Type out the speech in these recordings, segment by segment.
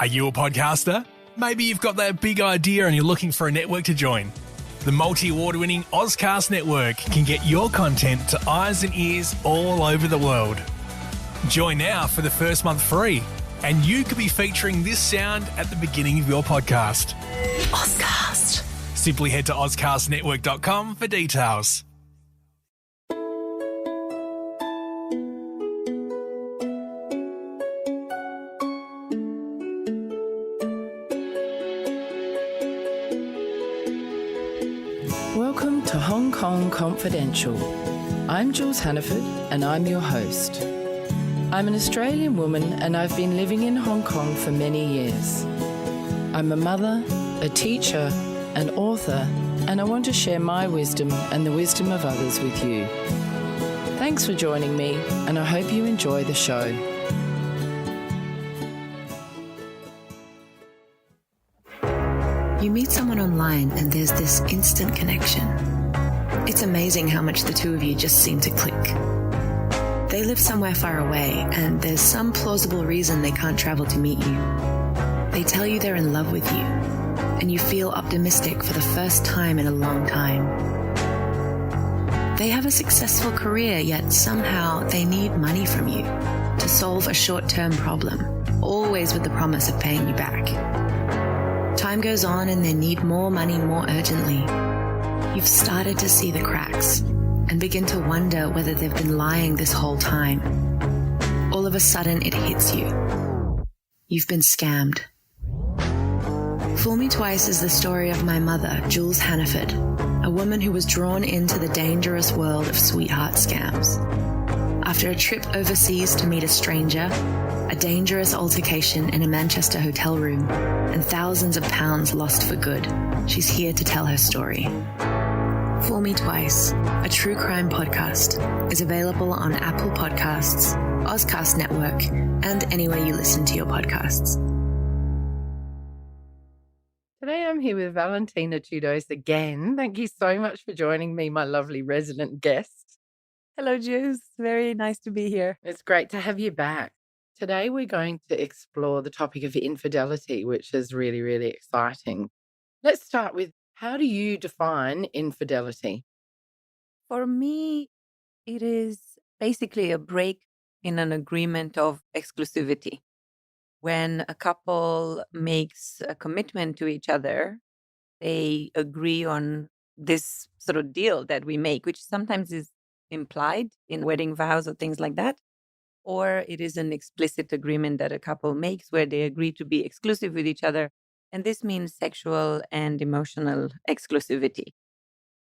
Are you a podcaster? Maybe you've got that big idea and you're looking for a network to join. The multi-award-winning Ozcast Network can get your content to eyes and ears all over the world. Join now for the first month free, and you could be featuring this sound at the beginning of your podcast. Ozcast. Simply head to ozcastnetwork.com for details. Welcome to Hong Kong Confidential. I'm Jules Hannaford and I'm your host. I'm an Australian woman and I've been living in Hong Kong for many years. I'm a mother, a teacher, an author, and I want to share my wisdom and the wisdom of others with you. Thanks for joining me, and I hope you enjoy the show. You meet someone online and there's this instant connection. It's amazing how much the two of you just seem to click. They live somewhere far away and there's some plausible reason they can't travel to meet you. They tell you they're in love with you and you feel optimistic for the first time in a long time. They have a successful career, yet somehow they need money from you to solve a short-term problem, always with the promise of paying you back. Time goes on and they need more money more urgently. You've started to see the cracks and begin to wonder whether they've been lying this whole time. All of a sudden it hits you. You've been scammed. Fool Me Twice is the story of my mother, Jules Hannaford, a woman who was drawn into the dangerous world of sweetheart scams. After a trip overseas to meet a stranger, a dangerous altercation in a Manchester hotel room, and thousands of pounds lost for good, she's here to tell her story. Fool Me Twice, a true crime podcast, is available on Apple Podcasts, Ozcast Network, and anywhere you listen to your podcasts. Today I'm here with Valentina Tudose again. Thank you so much for joining me, my lovely resident guest. Hello, Jules. Very nice to be here. It's great to have you back. Today we're going to explore the topic of infidelity, which is really, really exciting. Let's start with, how do you define infidelity? For me, it is basically a break in an agreement of exclusivity. When a couple makes a commitment to each other, they agree on this sort of deal that we make, which sometimes is implied in wedding vows or things like that. Or it is an explicit agreement that a couple makes where they agree to be exclusive with each other. And this means sexual and emotional exclusivity.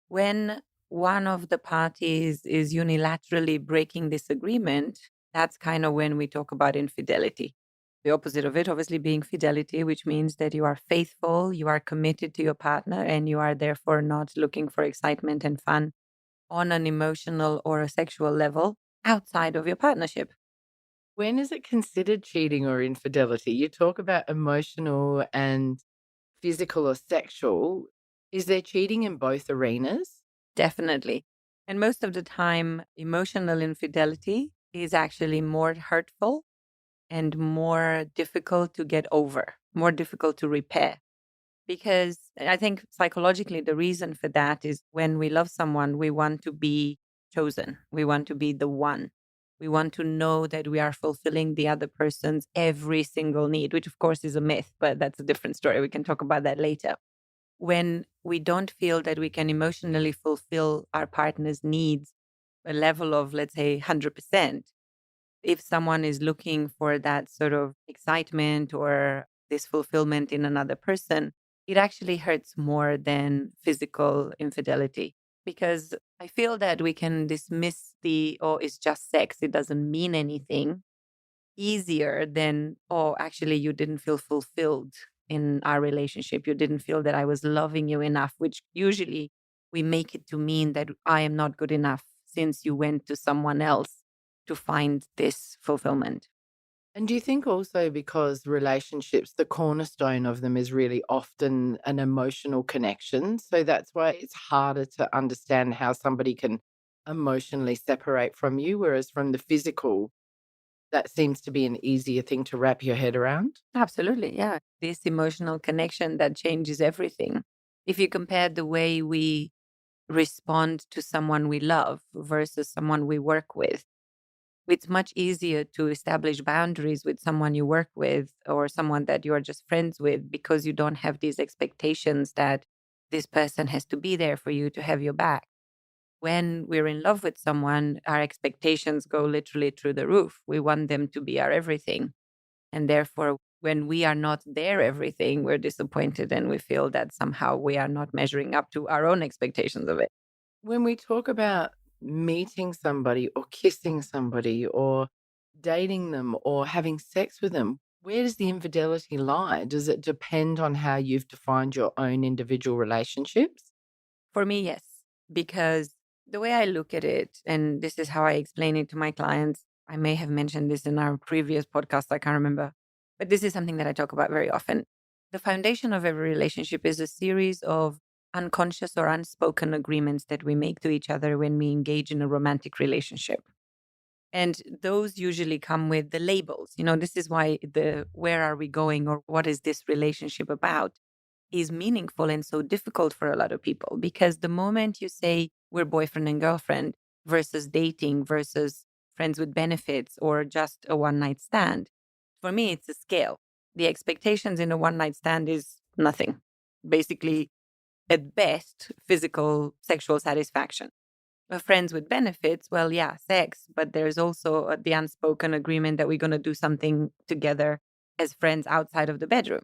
When one of the parties is unilaterally breaking this agreement, that's kind of when we talk about infidelity. The opposite of it, obviously, being fidelity, which means that you are faithful, you are committed to your partner, and you are therefore not looking for excitement and fun on an emotional or a sexual level outside of your partnership. When is it considered cheating or infidelity? You talk about emotional and physical or sexual. Is there cheating in both arenas? Definitely. And most of the time, emotional infidelity is actually more hurtful and more difficult to get over, more difficult to repair. Because I think psychologically, the reason for that is when we love someone, we want to be chosen. We want to be the one. We want to know that we are fulfilling the other person's every single need, which of course is a myth, but that's a different story. We can talk about that later. When we don't feel that we can emotionally fulfill our partner's needs, a level of, let's say, 100%, if someone is looking for that sort of excitement or this fulfillment in another person, it actually hurts more than physical infidelity. Because I feel that we can dismiss oh, it's just sex, it doesn't mean anything, easier than, oh, actually, you didn't feel fulfilled in our relationship. You didn't feel that I was loving you enough, which usually we make it to mean that I am not good enough since you went to someone else to find this fulfillment. And do you think also because relationships, the cornerstone of them is really often an emotional connection? So that's why it's harder to understand how somebody can emotionally separate from you, whereas from the physical, that seems to be an easier thing to wrap your head around. Absolutely. Yeah. This emotional connection that changes everything. If you compare the way we respond to someone we love versus someone we work with, it's much easier to establish boundaries with someone you work with or someone that you're just friends with because you don't have these expectations that this person has to be there for you to have your back. When we're in love with someone, our expectations go literally through the roof. We want them to be our everything. And therefore, when we are not their everything, we're disappointed and we feel that somehow we are not measuring up to our own expectations of it. When we talk about meeting somebody or kissing somebody or dating them or having sex with them, where does the infidelity lie? Does it depend on how you've defined your own individual relationships? For me, yes, because the way I look at it, and this is how I explain it to my clients, I may have mentioned this in our previous podcast, I can't remember, but this is something that I talk about very often. The foundation of every relationship is a series of unconscious or unspoken agreements that we make to each other when we engage in a romantic relationship. And those usually come with the labels. This is why the where are we going or what is this relationship about is meaningful and so difficult for a lot of people, because the moment you say we're boyfriend and girlfriend versus dating versus friends with benefits or just a one night stand, for me, it's a scale. The expectations in a one night stand is nothing. Basically, at best, physical sexual satisfaction. Friends with benefits, well, yeah, sex, but there's also the unspoken agreement that we're going to do something together as friends outside of the bedroom.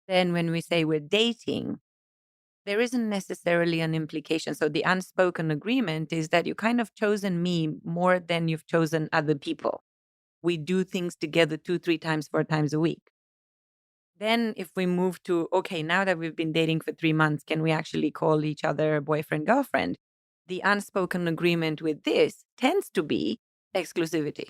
Then when we say we're dating, there isn't necessarily an implication. So the unspoken agreement is that you kind of chosen me more than you've chosen other people. We do things together 2, 3 times, 4 times a week. Then if we move to, okay, now that we've been dating for 3 months, can we actually call each other boyfriend, girlfriend? The unspoken agreement with this tends to be exclusivity.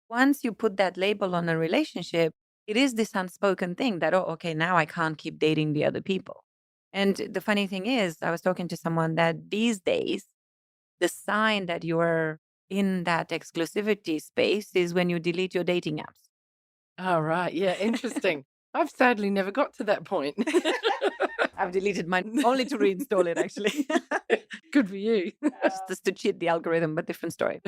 Once you put that label on a relationship, it is this unspoken thing that, oh, okay, now I can't keep dating the other people. And the funny thing is, I was talking to someone that these days, the sign that you're in that exclusivity space is when you delete your dating apps. Oh, right. Yeah, interesting. I've sadly never got to that point. I've deleted mine only to reinstall it, actually. Good for you. Just to cheat the algorithm, but different story.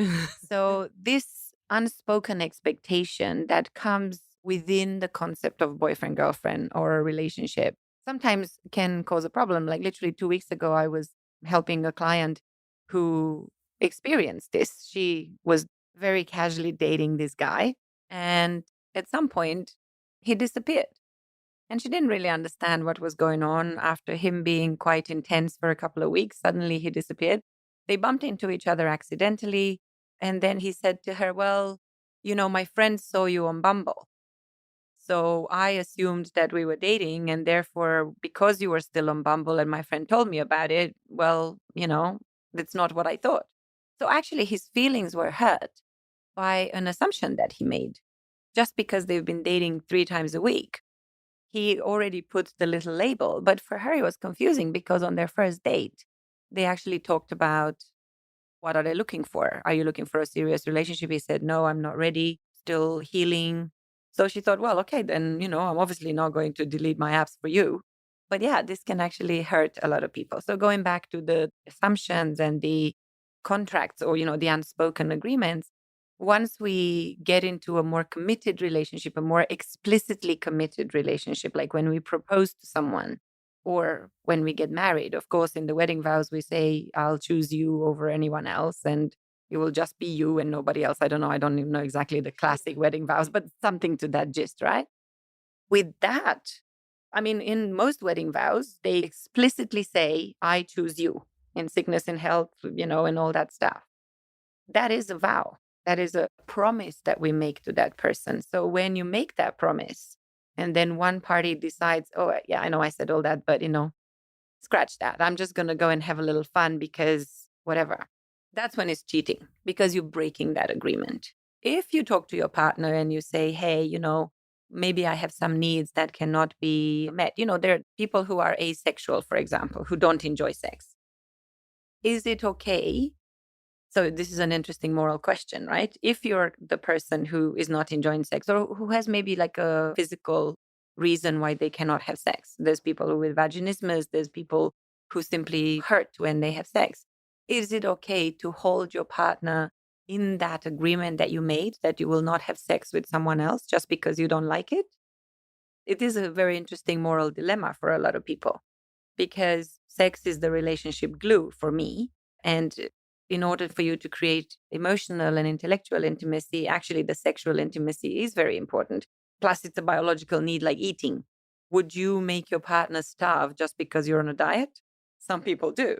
So this unspoken expectation that comes within the concept of boyfriend, girlfriend, or a relationship sometimes can cause a problem. Like literally 2 weeks ago, I was helping a client who experienced this. She was very casually dating this guy. And at some point, he disappeared. And she didn't really understand what was going on. After him being quite intense for a couple of weeks, suddenly he disappeared. They bumped into each other accidentally. And then he said to her, well, my friend saw you on Bumble. So I assumed that we were dating. And therefore, because you were still on Bumble and my friend told me about it, well, that's not what I thought. So actually, his feelings were hurt by an assumption that he made. Just because they've been dating 3 times a week, he already put the little label. But for her, it was confusing because on their first date, they actually talked about what are they looking for? Are you looking for a serious relationship? He said, no, I'm not ready, still healing. So she thought, well, okay, then, I'm obviously not going to delete my apps for you. But yeah, this can actually hurt a lot of people. So going back to the assumptions and the contracts or, the unspoken agreements, once we get into a more committed relationship, a more explicitly committed relationship, like when we propose to someone or when we get married, of course, in the wedding vows, we say, I'll choose you over anyone else and it will just be you and nobody else. I don't know. I don't even know exactly the classic wedding vows, but something to that gist, right? With that, I mean, in most wedding vows, they explicitly say, I choose you in sickness and health, and all that stuff. That is a vow. That is a promise that we make to that person. So when you make that promise and then one party decides, oh, yeah, I know I said all that, but, scratch that. I'm just going to go and have a little fun because whatever. That's when it's cheating because you're breaking that agreement. If you talk to your partner and you say, hey, maybe I have some needs that cannot be met. There are people who are asexual, for example, who don't enjoy sex. Is it okay So this is an interesting moral question, right? If you're the person who is not enjoying sex or who has maybe like a physical reason why they cannot have sex, there's people with vaginismus, there's people who simply hurt when they have sex. Is it okay to hold your partner in that agreement that you made that you will not have sex with someone else just because you don't like it? It is a very interesting moral dilemma for a lot of people because sex is the relationship glue for me. And in order for you to create emotional and intellectual intimacy, actually, the sexual intimacy is very important. Plus, it's a biological need like eating. Would you make your partner starve just because you're on a diet? Some people do.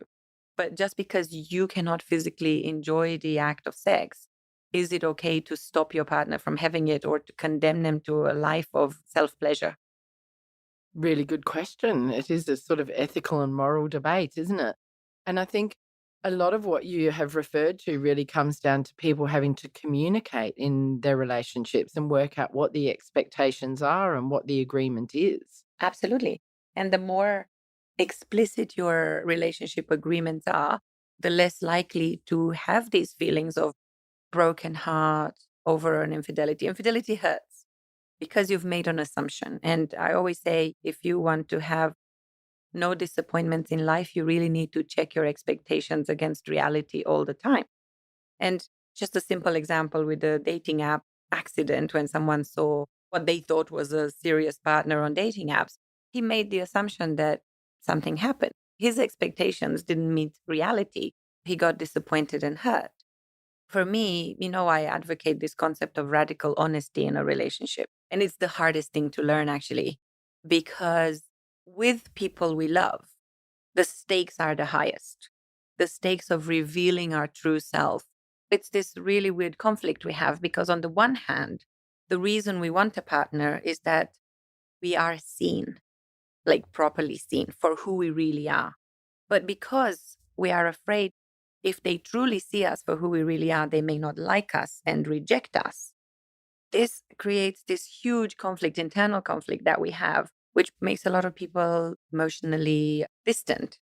But just because you cannot physically enjoy the act of sex, is it okay to stop your partner from having it or to condemn them to a life of self pleasure? Really good question. It is a sort of ethical and moral debate, isn't it? And I think a lot of what you have referred to really comes down to people having to communicate in their relationships and work out what the expectations are and what the agreement is. Absolutely. And the more explicit your relationship agreements are, the less likely to have these feelings of broken heart over an infidelity. Infidelity hurts because you've made an assumption. And I always say, if you want to have no disappointments in life, you really need to check your expectations against reality all the time. And just a simple example with the dating app accident, when someone saw what they thought was a serious partner on dating apps, he made the assumption that something happened. His expectations didn't meet reality. He got disappointed and hurt. For me, I advocate this concept of radical honesty in a relationship. And it's the hardest thing to learn, actually, because with people we love, the stakes are the highest. The stakes of revealing our true self. It's this really weird conflict we have because, on the one hand, the reason we want a partner is that we are seen, like properly seen for who we really are. But because we are afraid if they truly see us for who we really are, they may not like us and reject us. This creates this huge conflict, internal conflict that we have, which makes a lot of people emotionally distant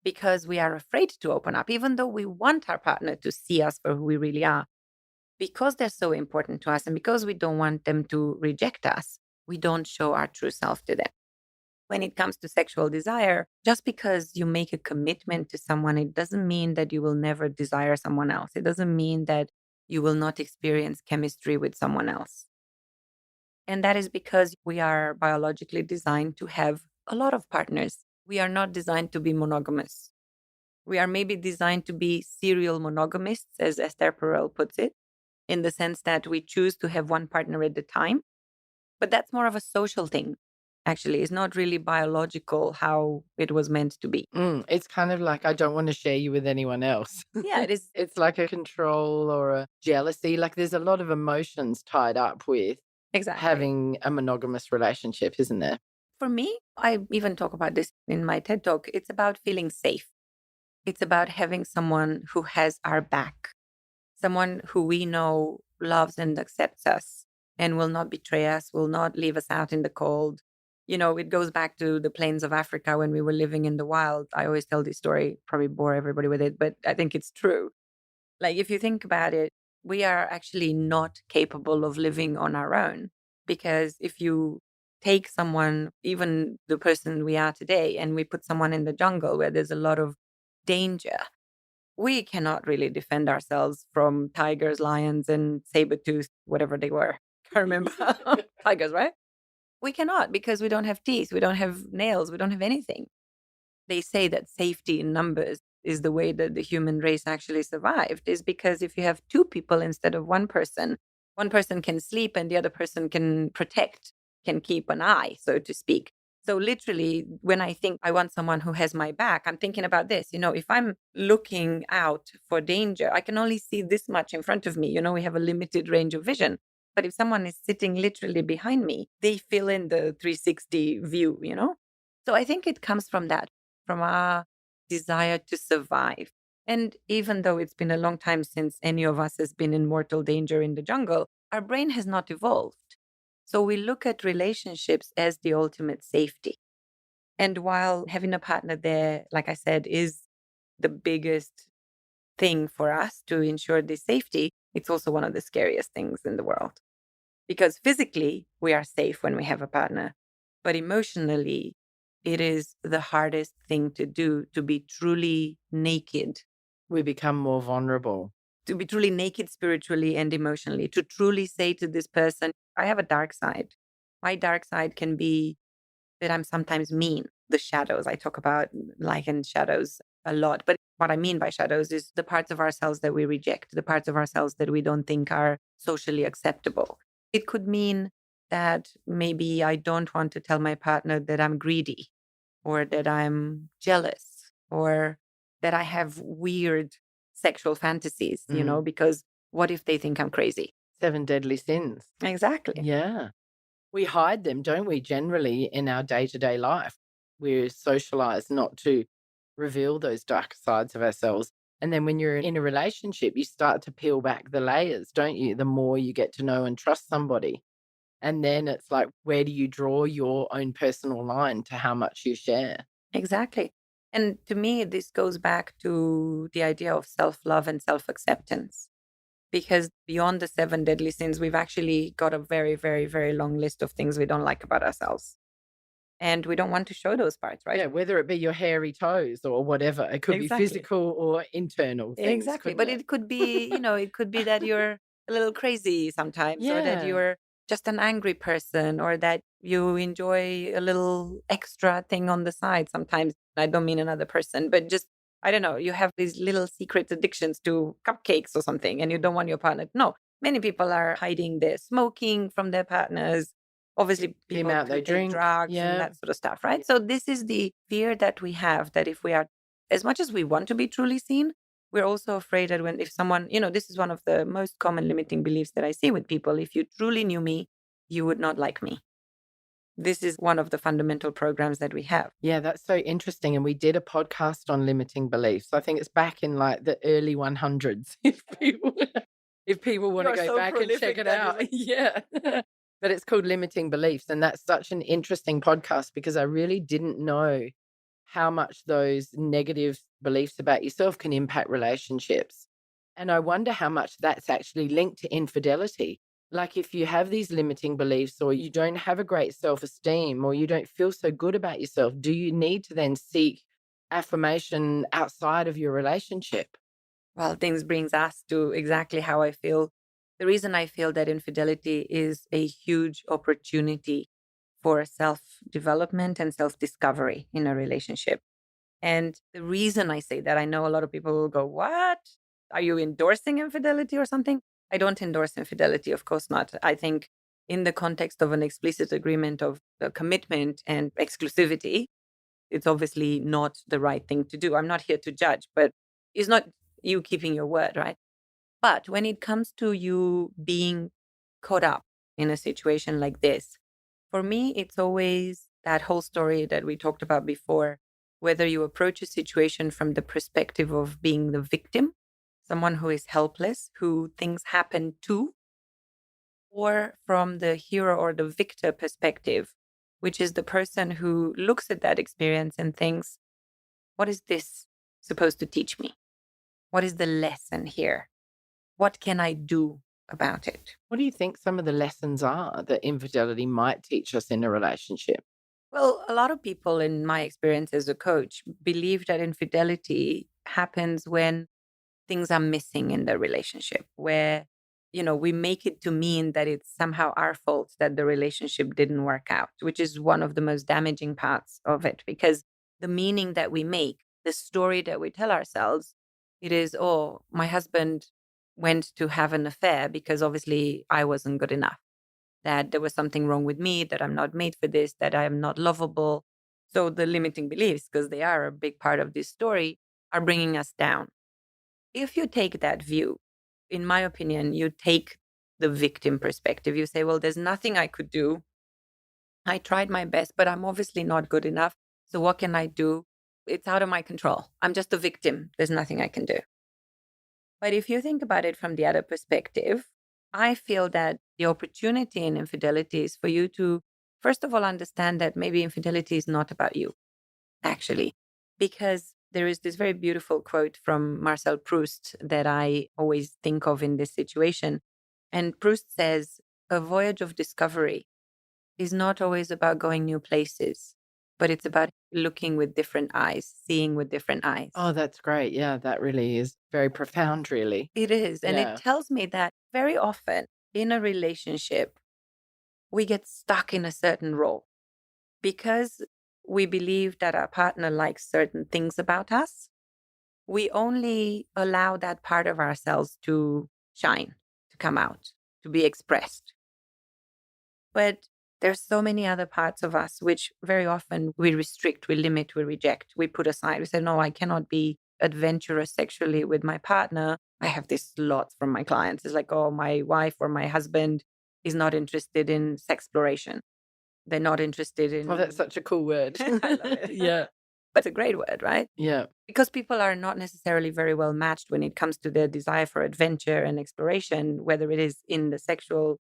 because we are afraid to open up, even though we want our partner to see us for who we really are. Because they're so important to us and because we don't want them to reject us, we don't show our true self to them. When it comes to sexual desire, just because you make a commitment to someone, it doesn't mean that you will never desire someone else. It doesn't mean that you will not experience chemistry with someone else. And that is because we are biologically designed to have a lot of partners. We are not designed to be monogamous. We are maybe designed to be serial monogamists, as Esther Perel puts it, in the sense that we choose to have one partner at a time. But that's more of a social thing. Actually, it's not really biological how it was meant to be. It's kind of like, I don't want to share you with anyone else. Yeah, it is. It's like a control or a jealousy. Like, there's a lot of emotions tied up with Exactly. having a monogamous relationship, isn't there? For me, I even talk about this in my TED Talk. It's about feeling safe. It's about having someone who has our back, someone who we know loves and accepts us and will not betray us, will not leave us out in the cold. It goes back to the plains of Africa when we were living in the wild. I always tell this story, probably bore everybody with it, but I think it's true. Like, if you think about it, we are actually not capable of living on our own, because if you take someone, even the person we are today, and we put someone in the jungle where there's a lot of danger, we cannot really defend ourselves from tigers, lions, and saber-toothed, whatever they were. I remember. Tigers, right? We cannot, because we don't have teeth, we don't have nails, we don't have anything. They say that safety in numbers is the way that the human race actually survived, is because if you have two people instead of one person can sleep and the other person can protect, can keep an eye, so to speak. So literally, when I think I want someone who has my back, I'm thinking about this. If I'm looking out for danger, I can only see this much in front of me. We have a limited range of vision. But if someone is sitting literally behind me, they fill in the 360 view, So I think it comes from that, from our desire to survive. And even though it's been a long time since any of us has been in mortal danger in the jungle, our brain has not evolved. So we look at relationships as the ultimate safety. And while having a partner there, like I said, is the biggest thing for us to ensure this safety, it's also one of the scariest things in the world. Because physically, we are safe when we have a partner, but emotionally, it is the hardest thing to do, to be truly naked. We become more vulnerable. To be truly naked spiritually and emotionally, to truly say to this person, I have a dark side. My dark side can be that I'm sometimes mean. The shadows, I talk about light and shadows a lot. But what I mean by shadows is the parts of ourselves that we reject, the parts of ourselves that we don't think are socially acceptable. It could mean that maybe I don't want to tell my partner that I'm greedy or that I'm jealous or that I have weird sexual fantasies, because what if they think I'm crazy? 7 deadly sins. Exactly. Yeah. We hide them, don't we, generally in our day-to-day life. We're socialized not to reveal those dark sides of ourselves. And then when you're in a relationship, you start to peel back the layers, don't you? The more you get to know and trust somebody. And then it's like, where do you draw your own personal line to how much you share? Exactly. And to me, this goes back to the idea of self-love and self-acceptance. Because beyond the 7 deadly sins, we've actually got a very, very, very long list of things we don't like about ourselves. And we don't want to show those parts, right? Yeah, whether it be your hairy toes or whatever. It could Exactly. be physical or internal things. Exactly. But it could be, it could be that you're a little crazy sometimes, or that Yeah. you're just an angry person, or that you enjoy a little extra thing on the side sometimes. I don't mean another person, but just, I don't know, you have these little secret addictions to cupcakes or something, and you don't want your partner. No, many people are hiding their smoking from their partners. Obviously, people amount they could take drink, drugs yeah. and that sort of stuff, right? So this is the fear that we have, that if we are, as much as we want to be truly seen, we're also afraid that if someone, this is one of the most common limiting beliefs that I see with people. If you truly knew me, you would not like me. This is one of the fundamental programs that we have. Yeah, that's so interesting. And we did a podcast on limiting beliefs. I think it's back in like the early 100s. If people want to go back and check it out. Yeah. But it's called Limiting Beliefs. And that's such an interesting podcast because I really didn't know how much those negative beliefs about yourself can impact relationships. And I wonder how much that's actually linked to infidelity. Like if you have these limiting beliefs or you don't have a great self-esteem or you don't feel so good about yourself, do you need to then seek affirmation outside of your relationship? Well, things brings us to exactly how I feel. The reason I feel that infidelity is a huge opportunity for self-development and self-discovery in a relationship. And the reason I say that, I know a lot of people will go, what? Are you endorsing infidelity or something? I don't endorse infidelity, of course not. I think in the context of an explicit agreement of commitment and exclusivity, it's obviously not the right thing to do. I'm not here to judge, but it's not you keeping your word, right? But when it comes to you being caught up in a situation like this, for me, it's always that whole story that we talked about before, whether you approach a situation from the perspective of being the victim, someone who is helpless, who things happen to, or from the hero or the victor perspective, which is the person who looks at that experience and thinks, what is this supposed to teach me? What is the lesson here? What can I do about it? What do you think some of the lessons are that infidelity might teach us in a relationship? Well, a lot of people, in my experience as a coach, believe that infidelity happens when things are missing in the relationship, where, we make it to mean that it's somehow our fault that the relationship didn't work out, which is one of the most damaging parts of it, because the meaning that we make, the story that we tell ourselves, it is, oh, my husband went to have an affair because obviously I wasn't good enough, that there was something wrong with me, that I'm not made for this, that I am not lovable. So the limiting beliefs, because they are a big part of this story, are bringing us down. If you take that view, in my opinion, you take the victim perspective. You say, well, there's nothing I could do. I tried my best, but I'm obviously not good enough. So what can I do? It's out of my control. I'm just a victim. There's nothing I can do. But if you think about it from the other perspective, I feel that the opportunity in infidelity is for you to, first of all, understand that maybe infidelity is not about you, actually. Because There is this very beautiful quote from Marcel Proust that I always think of in this situation. And Proust says, a voyage of discovery is not always about going new places, but it's about looking with different eyes, seeing with different eyes. Oh, that's great. Yeah, that really is very profound, really. It is. And Yeah. it tells me that very often in a relationship, we get stuck in a certain role because we believe that our partner likes certain things about us. We only allow that part of ourselves to shine, to come out, to be expressed. But there's so many other parts of us which very often we restrict, we limit, we reject, we put aside. We say, no, I cannot be adventurous sexually with my partner. I have this lots from my clients. It's like, oh, my wife or my husband is not interested in sexploration. They're not interested in. Oh, that's such a cool word. I love it. Yeah. But it's a great word, right? Yeah. Because people are not necessarily very well matched when it comes to their desire for adventure and exploration, whether it is in the sexual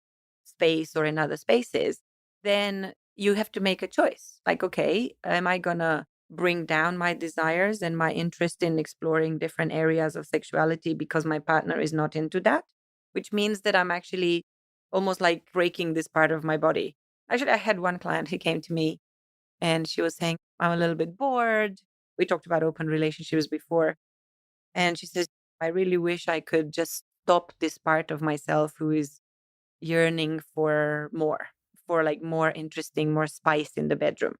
space or in other spaces, then you have to make a choice. Like, okay, am I going to bring down my desires and my interest in exploring different areas of sexuality because my partner is not into that? Which means that I'm actually almost like breaking this part of my body. Actually, I had one client who came to me and she was saying, I'm a little bit bored. We talked about open relationships before. And she says, I really wish I could just stop this part of myself who is yearning for more, for like more interesting, more spice in the bedroom.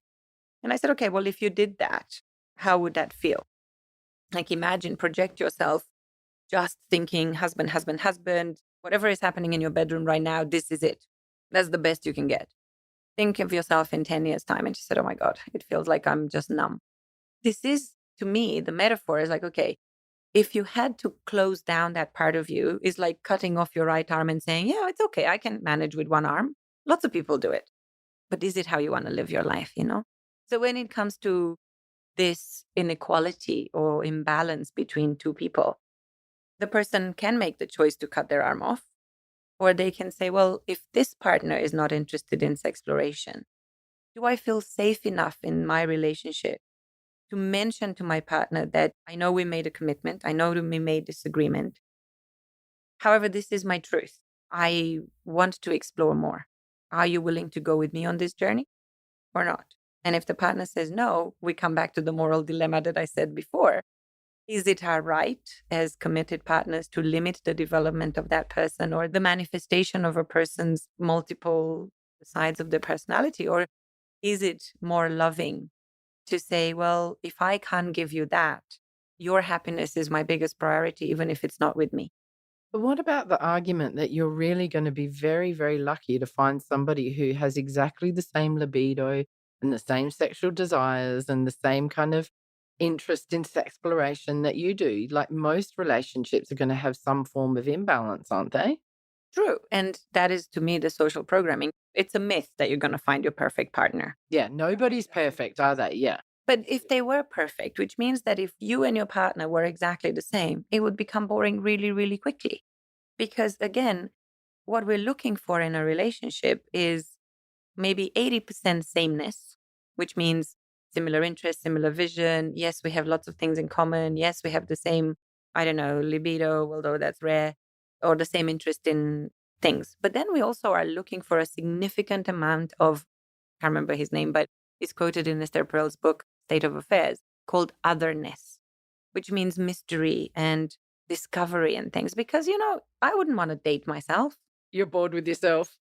And I said, okay, well, if you did that, how would that feel? Like imagine, project yourself just thinking husband, husband, husband, whatever is happening in your bedroom right now, this is it. That's the best you can get. Think of yourself in 10 years' time. And she said, oh my God, it feels like I'm just numb. This is, to me, the metaphor is like, okay, if you had to close down that part of you, is like cutting off your right arm and saying, yeah, it's okay, I can manage with one arm. Lots of people do it. But is it how you want to live your life, you know? So when it comes to this inequality or imbalance between two people, the person can make the choice to cut their arm off, or they can say, well, if this partner is not interested in sexploration, do I feel safe enough in my relationship to mention to my partner that I know we made a commitment, I know we made this agreement. However, this is my truth. I want to explore more. Are you willing to go with me on this journey or not? And if the partner says no, we come back to the moral dilemma that I said before. Is it our right as committed partners to limit the development of that person or the manifestation of a person's multiple sides of their personality? Or is it more loving to say, well, if I can't give you that, your happiness is my biggest priority, even if it's not with me? But what about the argument that you're really going to be very, very lucky to find somebody who has exactly the same libido and the same sexual desires and the same kind of interest in exploration that you do? Like most relationships are going to have some form of imbalance, aren't they? True. And that is, to me, the social programming. It's a myth that you're going to find your perfect partner. Yeah, nobody's perfect, are they? Yeah. But if they were perfect, which means that if you and your partner were exactly the same, it would become boring really, really quickly. Because again, what we're looking for in a relationship is maybe 80% sameness, which means similar interests, similar vision. Yes, we have lots of things in common. Yes, we have the same, I don't know, libido, although that's rare, or the same interest in things. But then we also are looking for a significant amount of, I can't remember his name, but it's quoted in Esther Perel's book, State of Affairs, called otherness, which means mystery and discovery and things. Because, you know, I wouldn't want to date myself. You're bored with yourself.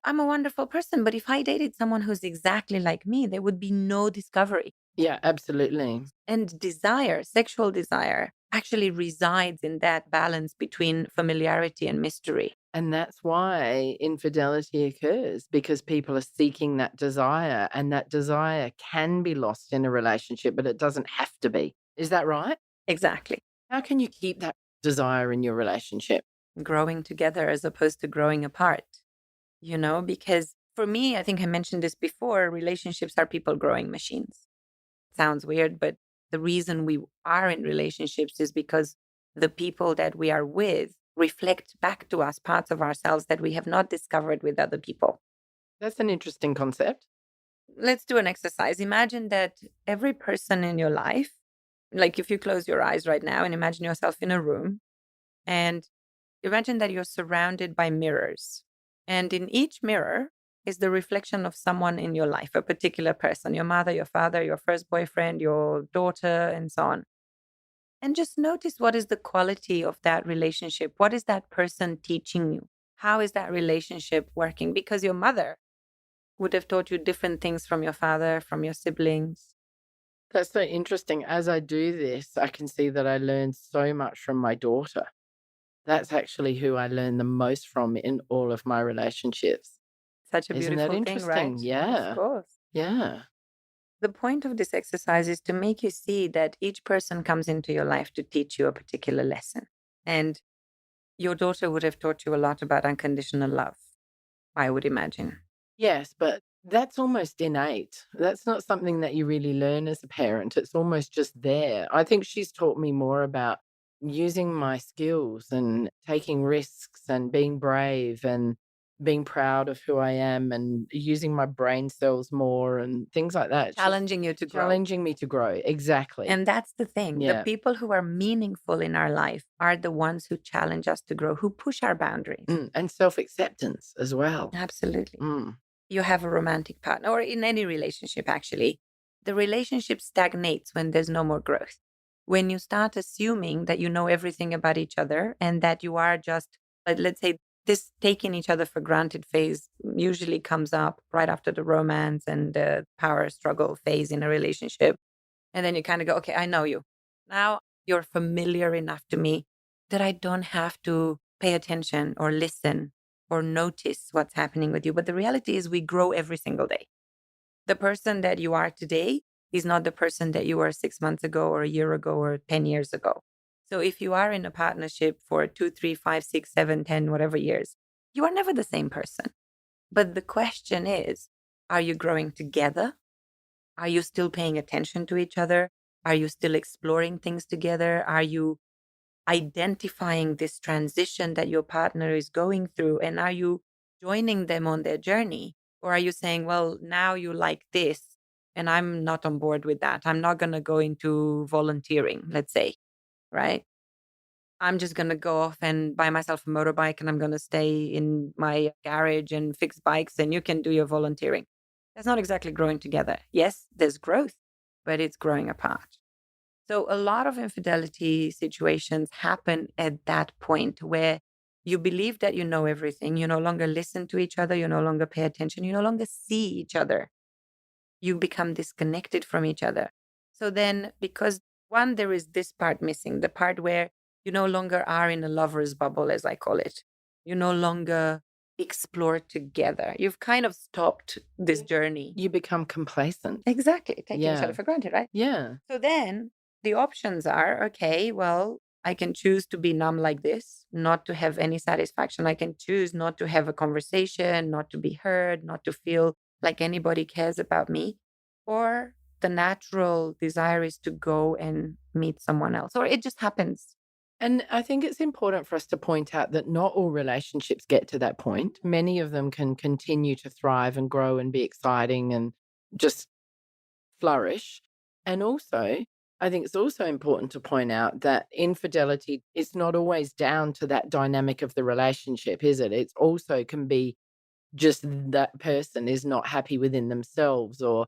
I'm a wonderful person, but if I dated someone who's exactly like me, there would be no discovery. Yeah, absolutely. And desire, sexual desire, actually resides in that balance between familiarity and mystery. And that's why infidelity occurs, because people are seeking that desire, and that desire can be lost in a relationship, but it doesn't have to be. Is that right? Exactly. How can you keep that desire in your relationship? Growing together as opposed to growing apart, you know, because for me, I think I mentioned this before, relationships are people growing machines. Sounds weird, but the reason we are in relationships is because the people that we are with reflect back to us parts of ourselves that we have not discovered with other people. That's an interesting concept. Let's do an exercise. Imagine that every person in your life Like if you close your eyes right now and imagine yourself in a room, and imagine that you're surrounded by mirrors. And in each mirror is the reflection of someone in your life, a particular person, your mother, your father, your first boyfriend, your daughter, and so on. And just notice, what is the quality of that relationship? What is that person teaching you? How is that relationship working? Because your mother would have taught you different things from your father, from your siblings. That's so interesting. As I do this, I can see that I learn so much from my daughter. That's actually who I learn the most from in all of my relationships. Such a Isn't that beautiful thing, right? interesting? Of Yeah. course. Yeah. The point of this exercise is to make you see that each person comes into your life to teach you a particular lesson. And your daughter would have taught you a lot about unconditional love, I would imagine. Yes, but that's almost innate. That's not something that you really learn as a parent. It's almost just there. I think she's taught me more about using my skills and taking risks and being brave and being proud of who I am and using my brain cells more and things like that. She's Challenging you to grow. challenging me to grow. Exactly. And that's the thing. The Yeah. people who are meaningful in our life are the ones who challenge us to grow, who push our boundaries. And self-acceptance as well. Absolutely. Mm. You have a romantic partner, or in any relationship, actually, the relationship stagnates when there's no more growth. When you start assuming that you know everything about each other and that you are just, let's say, this taking each other for granted phase usually comes up right after the romance and the power struggle phase in a relationship. And then you kind of go, okay, I know you. Now you're familiar enough to me that I don't have to pay attention or listen or notice what's happening with you. But the reality is we grow every single day. The person that you are today is not the person that you were 6 months ago or a year ago or 10 years ago. So if you are in a partnership for 2, 3, 5, 6, 7, 10, whatever years, you are never the same person. But the question is, are you growing together? Are you still paying attention to each other? Are you still exploring things together? Are you identifying this transition that your partner is going through? And are you joining them on their journey? Or are you saying, well, now you like this and I'm not on board with that. I'm not going to go into volunteering, let's say, right? I'm just going to go off and buy myself a motorbike and I'm going to stay in my garage and fix bikes and you can do your volunteering. That's not exactly growing together. Yes, there's growth, but it's growing apart. So a lot of infidelity situations happen at that point where you believe that you know everything. You no longer listen to each other. You no longer pay attention. You no longer see each other. You become disconnected from each other. So then, because one, there is this part missing, the part where you no longer are in a lover's bubble, as I call it. You no longer explore together. You've kind of stopped this journey. You become complacent. Exactly. Taking each Yeah. other for granted, right? Yeah. So then the options are, okay, well, I can choose to be numb like this, not to have any satisfaction. I can choose not to have a conversation, not to be heard, not to feel like anybody cares about me. Or the natural desire is to go and meet someone else, or it just happens. And I think it's important for us to point out that not all relationships get to that point. Many of them can continue to thrive and grow and be exciting and just flourish. And also, I think it's also important to point out that infidelity is not always down to that dynamic of the relationship, is it? It also can be just that person is not happy within themselves, or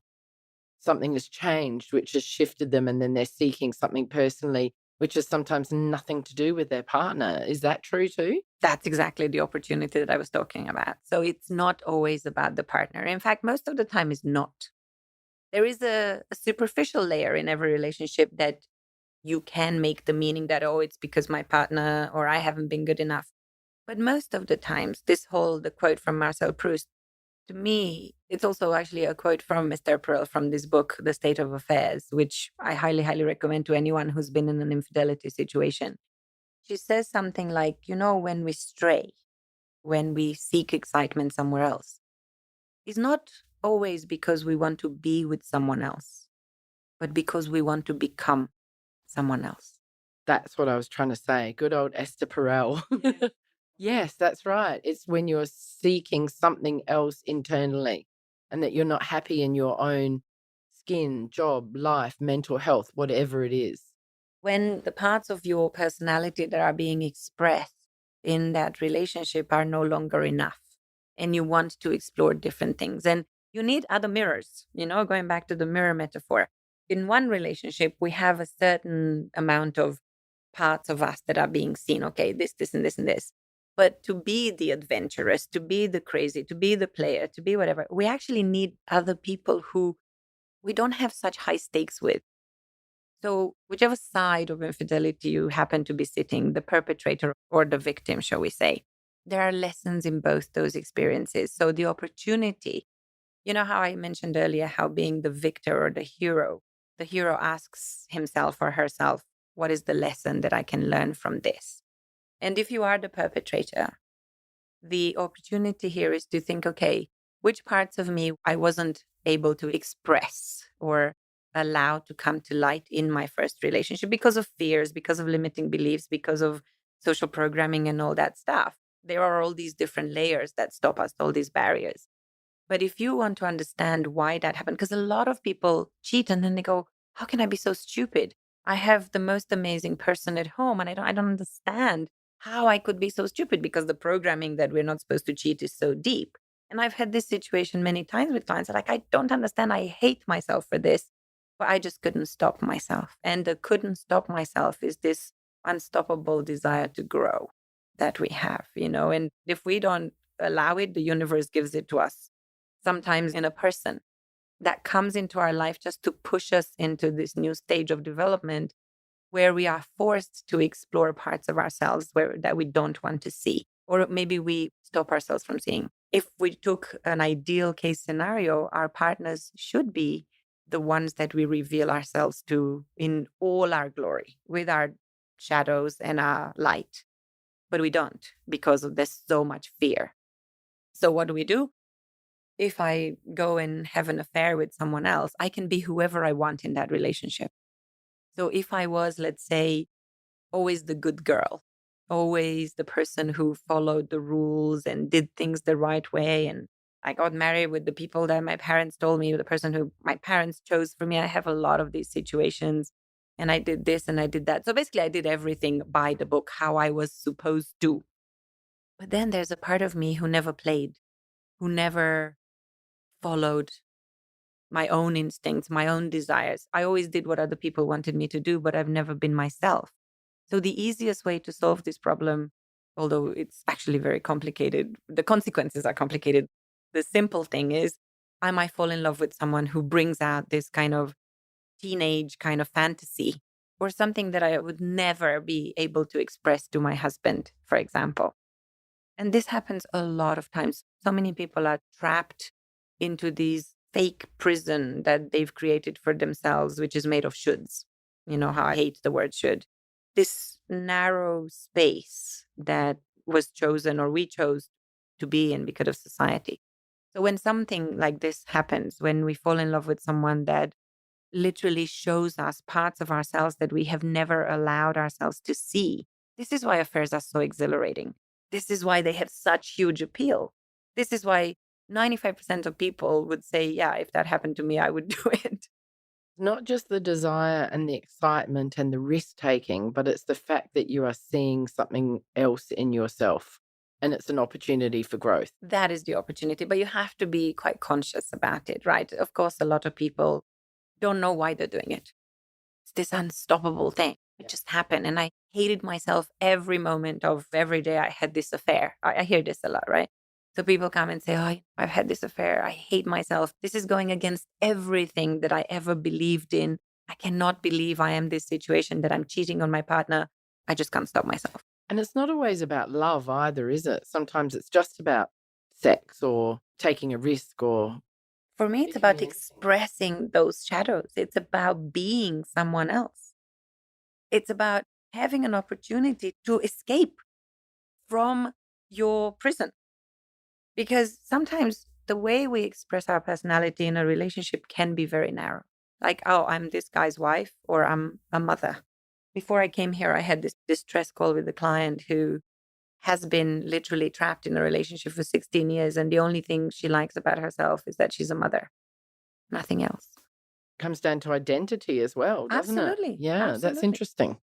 something has changed, which has shifted them, and then they're seeking something personally, which has sometimes nothing to do with their partner. Is that true too? That's exactly the opportunity that I was talking about. So it's not always about the partner. In fact, most of the time is not. There is a superficial layer in every relationship that you can make the meaning that, oh, it's because my partner or I haven't been good enough. But most of the times, the quote from Marcel Proust, to me, it's also actually a quote from Esther Perel from this book, The State of Affairs, which I highly, highly recommend to anyone who's been in an infidelity situation. She says something like, when we stray, when we seek excitement somewhere else, it's not always because we want to be with someone else, but because we want to become someone else. That's what I was trying to say. Good old Esther Perel. Yes, that's right. It's when you're seeking something else internally and that you're not happy in your own skin, job, life, mental health, whatever it is. when the parts of your personality that are being expressed in that relationship are no longer enough and you want to explore different things. And you need other mirrors, going back to the mirror metaphor. In one relationship, we have a certain amount of parts of us that are being seen. Okay, this, and this, and this. But to be the adventurous, to be the crazy, to be the player, to be whatever, we actually need other people who we don't have such high stakes with. So, whichever side of infidelity you happen to be sitting, the perpetrator or the victim, shall we say, there are lessons in both those experiences. So, the opportunity, how I mentioned earlier, how being the victor or the hero asks himself or herself, what is the lesson that I can learn from this? And if you are the perpetrator, the opportunity here is to think, okay, which parts of me I wasn't able to express or allow to come to light in my first relationship because of fears, because of limiting beliefs, because of social programming and all that stuff. There are all these different layers that stop us, all these barriers. But if you want to understand why that happened, because a lot of people cheat and then they go, how can I be so stupid? I have the most amazing person at home and I don't understand how I could be so stupid because the programming that we're not supposed to cheat is so deep. And I've had this situation many times with clients. Like, I don't understand. I hate myself for this, but I just couldn't stop myself. And the couldn't stop myself is this unstoppable desire to grow that we have, and if we don't allow it, the universe gives it to us. Sometimes in a person that comes into our life just to push us into this new stage of development where we are forced to explore parts of ourselves that we don't want to see, or maybe we stop ourselves from seeing. If we took an ideal case scenario, our partners should be the ones that we reveal ourselves to in all our glory, with our shadows and our light. But we don't, because there's so much fear. So what do? If I go and have an affair with someone else, I can be whoever I want in that relationship. So if I was, let's say, always the good girl, always the person who followed the rules and did things the right way, and I got married with the people that my parents told me, the person who my parents chose for me, I have a lot of these situations, and I did this and I did that. So basically, I did everything by the book, how I was supposed to. But then there's a part of me who never played, who never followed my own instincts, my own desires. I always did what other people wanted me to do, but I've never been myself. So the easiest way to solve this problem, although it's actually very complicated, the consequences are complicated. The simple thing is I might fall in love with someone who brings out this kind of teenage kind of fantasy or something that I would never be able to express to my husband, for example. And this happens a lot of times. So many people are trapped into these fake prison that they've created for themselves, which is made of shoulds. You know how I hate the word should. This narrow space that was chosen or we chose to be in because of society. So when something like this happens, when we fall in love with someone that literally shows us parts of ourselves that we have never allowed ourselves to see, this is why affairs are so exhilarating. This is why they have such huge appeal. This is why 95% of people would say, yeah, if that happened to me, I would do it. Not just the desire and the excitement and the risk taking, but it's the fact that you are seeing something else in yourself and it's an opportunity for growth. That is the opportunity, but you have to be quite conscious about it, right? Of course, a lot of people don't know why they're doing it. It's this unstoppable thing. It just happened. And I hated myself every moment of every day I had this affair. I hear this a lot, right? So people come and say, oh, I've had this affair. I hate myself. This is going against everything that I ever believed in. I cannot believe I am this situation that I'm cheating on my partner. I just can't stop myself. And it's not always about love either, is it? Sometimes it's just about sex or taking a risk or... For me, it's about expressing those shadows. It's about being someone else. It's about having an opportunity to escape from your prison. Because sometimes the way we express our personality in a relationship can be very narrow. Like, oh, I'm this guy's wife or I'm a mother. Before I came here, I had this distress call with a client who has been literally trapped in a relationship for 16 years. And the only thing she likes about herself is that she's a mother. Nothing else. comes down to identity as well, doesn't it? Absolutely. Yeah, that's Absolutely. interesting.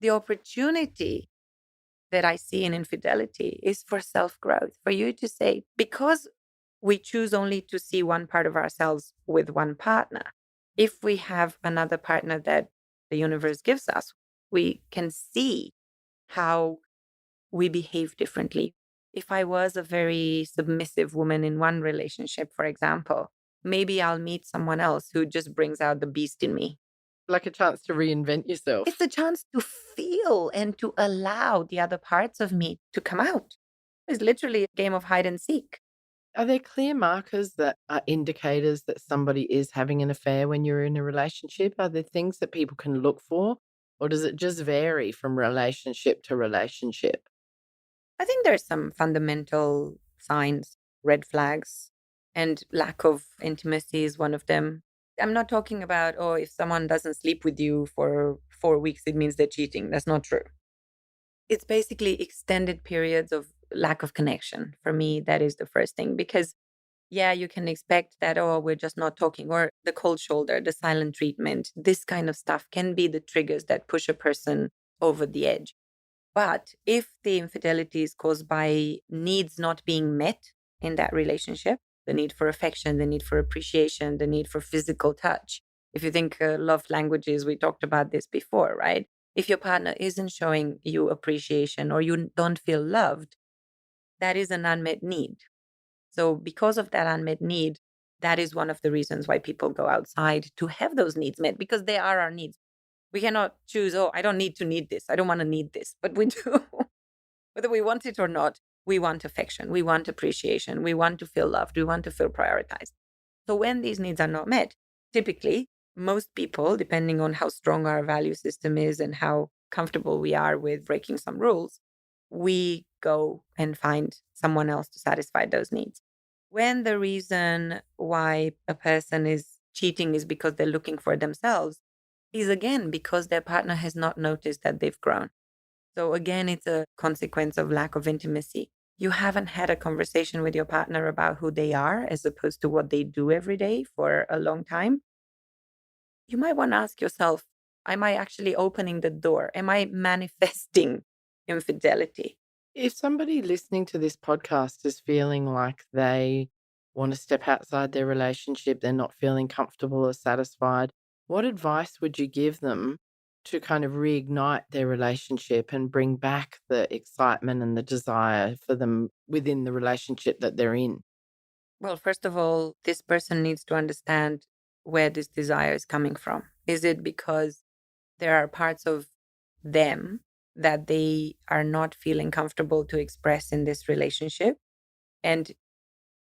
The opportunity that I see in infidelity is for self growth, for you to say, because we choose only to see one part of ourselves with one partner. If we have another partner that the universe gives us, we can see how we behave differently. If I was a very submissive woman in one relationship, for example, maybe I'll meet someone else who just brings out the beast in me. Like a chance to reinvent yourself. It's a chance to feel and to allow the other parts of me to come out. It's literally a game of hide and seek. Are there clear markers that are indicators that somebody is having an affair when you're in a relationship? Are there things that people can look for, or does it just vary from relationship to relationship? I think there's some fundamental signs, red flags, and lack of intimacy is one of them. I'm not talking about, oh, if someone doesn't sleep with you for 4 weeks, it means they're cheating. That's not true. It's basically extended periods of lack of connection. For me, that is the first thing. Because, yeah, you can expect that, oh, we're just not talking, or the cold shoulder, the silent treatment. This kind of stuff can be the triggers that push a person over the edge. But if the infidelity is caused by needs not being met in that relationship, the need for affection, the need for appreciation, the need for physical touch. If you think love languages, we talked about this before, right? If your partner isn't showing you appreciation or you don't feel loved, that is an unmet need. So because of that unmet need, that is one of the reasons why people go outside to have those needs met, because they are our needs. We cannot choose, oh, I don't need to need this. I don't want to need this, but we do. Whether we want it or not, we want affection. We want appreciation. We want to feel loved. We want to feel prioritized. So when these needs are not met, typically, most people, depending on how strong our value system is and how comfortable we are with breaking some rules, we go and find someone else to satisfy those needs. When the reason why a person is cheating is because they're looking for themselves, is again because their partner has not noticed that they've grown. So again, it's a consequence of lack of intimacy. You haven't had a conversation with your partner about who they are as opposed to what they do every day for a long time. You might want to ask yourself, am I actually opening the door? Am I manifesting infidelity? If somebody listening to this podcast is feeling like they want to step outside their relationship, they're not feeling comfortable or satisfied, what advice would you give them to kind of reignite their relationship and bring back the excitement and the desire for them within the relationship that they're in? Well, first of all, this person needs to understand where this desire is coming from. Is it because there are parts of them that they are not feeling comfortable to express in this relationship? And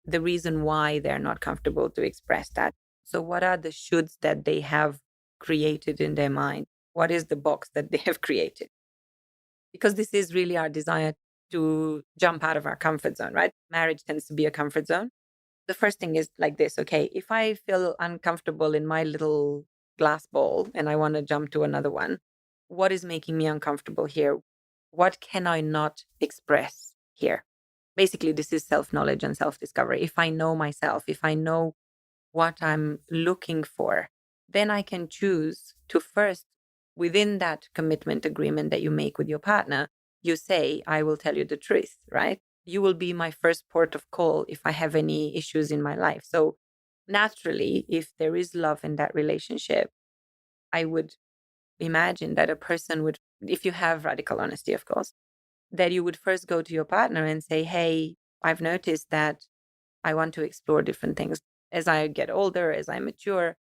the reason why they're not comfortable to express that. So, what are the shoulds that they have created in their mind? What is the box that they have created? Because this is really our desire to jump out of our comfort zone, right? Marriage tends to be a comfort zone. The first thing is like this, okay, if I feel uncomfortable in my little glass ball and I want to jump to another one, what is making me uncomfortable here? What can I not express here? Basically, this is self-knowledge and self-discovery. If I know myself, if I know what I'm looking for, then I can choose to first, within that commitment agreement that you make with your partner, you say, I will tell you the truth, right? You will be my first port of call if I have any issues in my life. So naturally, if there is love in that relationship, I would imagine that a person would, if you have radical honesty, of course, that you would first go to your partner and say, hey, I've noticed that I want to explore different things. As I get older, as I mature,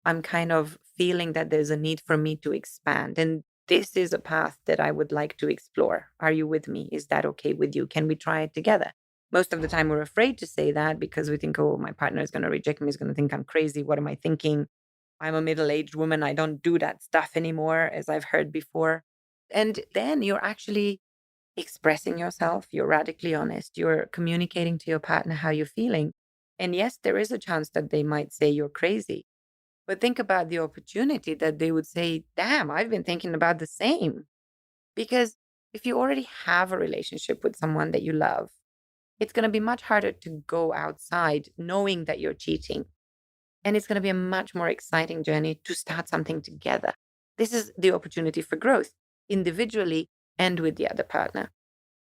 I'm kind of feeling that there's a need for me to expand. And this is a path that I would like to explore. Are you with me? Is that okay with you? Can we try it together? Most of the time, we're afraid to say that because we think, oh, my partner is going to reject me, is going to think I'm crazy. What am I thinking? I'm a middle-aged woman. I don't do that stuff anymore, as I've heard before. And then you're actually expressing yourself. You're radically honest. You're communicating to your partner how you're feeling. And yes, there is a chance that they might say you're crazy. But think about the opportunity that they would say, damn, I've been thinking about the same. Because if you already have a relationship with someone that you love, it's going to be much harder to go outside knowing that you're cheating. And it's going to be a much more exciting journey to start something together. This is the opportunity for growth individually and with the other partner.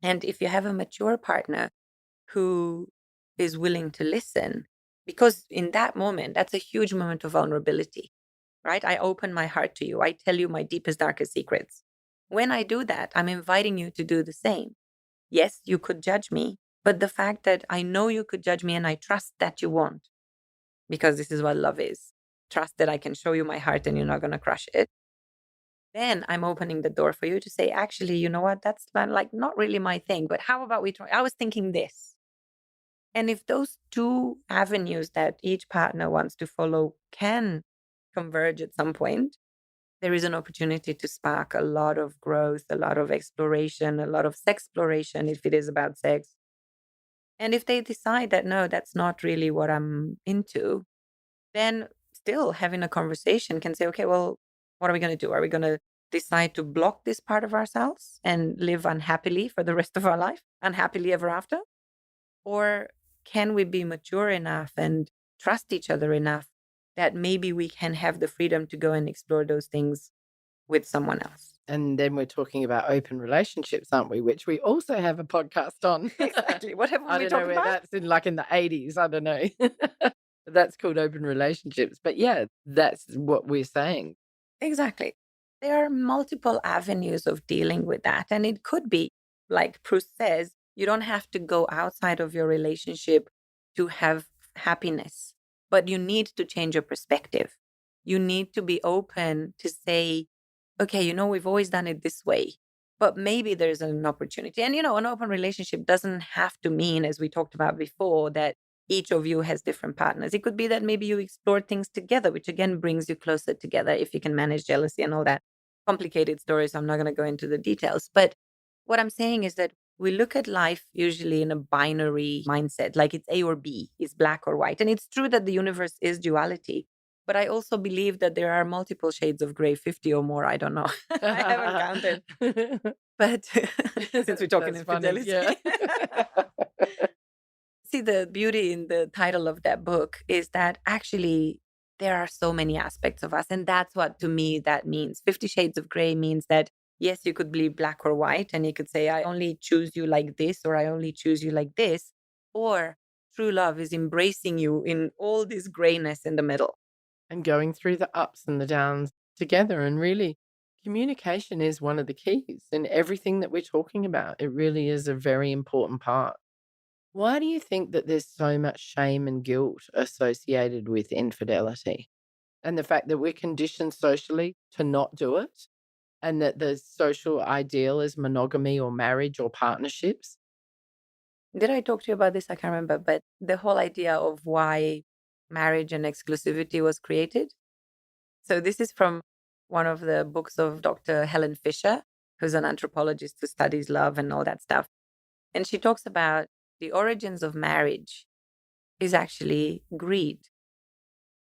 And if you have a mature partner who is willing to listen, because in that moment, that's a huge moment of vulnerability, right? I open my heart to you. I tell you my deepest, darkest secrets. When I do that, I'm inviting you to do the same. Yes, you could judge me, but the fact that I know you could judge me and I trust that you won't, because this is what love is. Trust that I can show you my heart and you're not going to crush it. Then I'm opening the door for you to say, actually, you know what? That's not really my thing, but how about we try? I was thinking this. And if those two avenues that each partner wants to follow can converge at some point, there is an opportunity to spark a lot of growth, a lot of exploration, a lot of sexploration if it is about sex. And if they decide that, no, that's not really what I'm into, then still having a conversation can say, okay, well, what are we going to do? Are we going to decide to block this part of ourselves and live unhappily for the rest of our life, unhappily ever after? Or can we be mature enough and trust each other enough that maybe we can have the freedom to go and explore those things with someone else? And then we're talking about open relationships, aren't we? Which we also have a podcast on. Exactly. What have we I don't talked know where about? that's in the 80s. I don't know. That's called open relationships. But yeah, that's what we're saying. Exactly. There are multiple avenues of dealing with that. And it could be, like Proust says, you don't have to go outside of your relationship to have happiness, but you need to change your perspective. You need to be open to say, okay, we've always done it this way, but maybe there's an opportunity. And, an open relationship doesn't have to mean, as we talked about before, that each of you has different partners. It could be that maybe you explore things together, which again brings you closer together if you can manage jealousy and all that complicated stories. I'm not going to go into the details. But what I'm saying is that we look at life usually in a binary mindset, like it's A or B, it's black or white. And it's true that the universe is duality. But I also believe that there are multiple shades of gray, 50 or more. I don't know. I haven't counted. But since we're talking infidelity. Yeah. See, the beauty in the title of that book is that actually there are so many aspects of us. And that's what, to me, that means. 50 Shades of Grey means that, yes, you could be black or white, and you could say, I only choose you like this, or I only choose you like this. Or true love is embracing you in all this grayness in the middle. And going through the ups and the downs together. And really, communication is one of the keys in everything that we're talking about. It really is a very important part. Why do you think that there's so much shame and guilt associated with infidelity? And the fact that we're conditioned socially to not do it, and that the social ideal is monogamy or marriage or partnerships? Did I talk to you about this? I can't remember. But the whole idea of why marriage and exclusivity was created. So this is from one of the books of Dr. Helen Fisher, who's an anthropologist who studies love and all that stuff. And she talks about the origins of marriage is actually greed.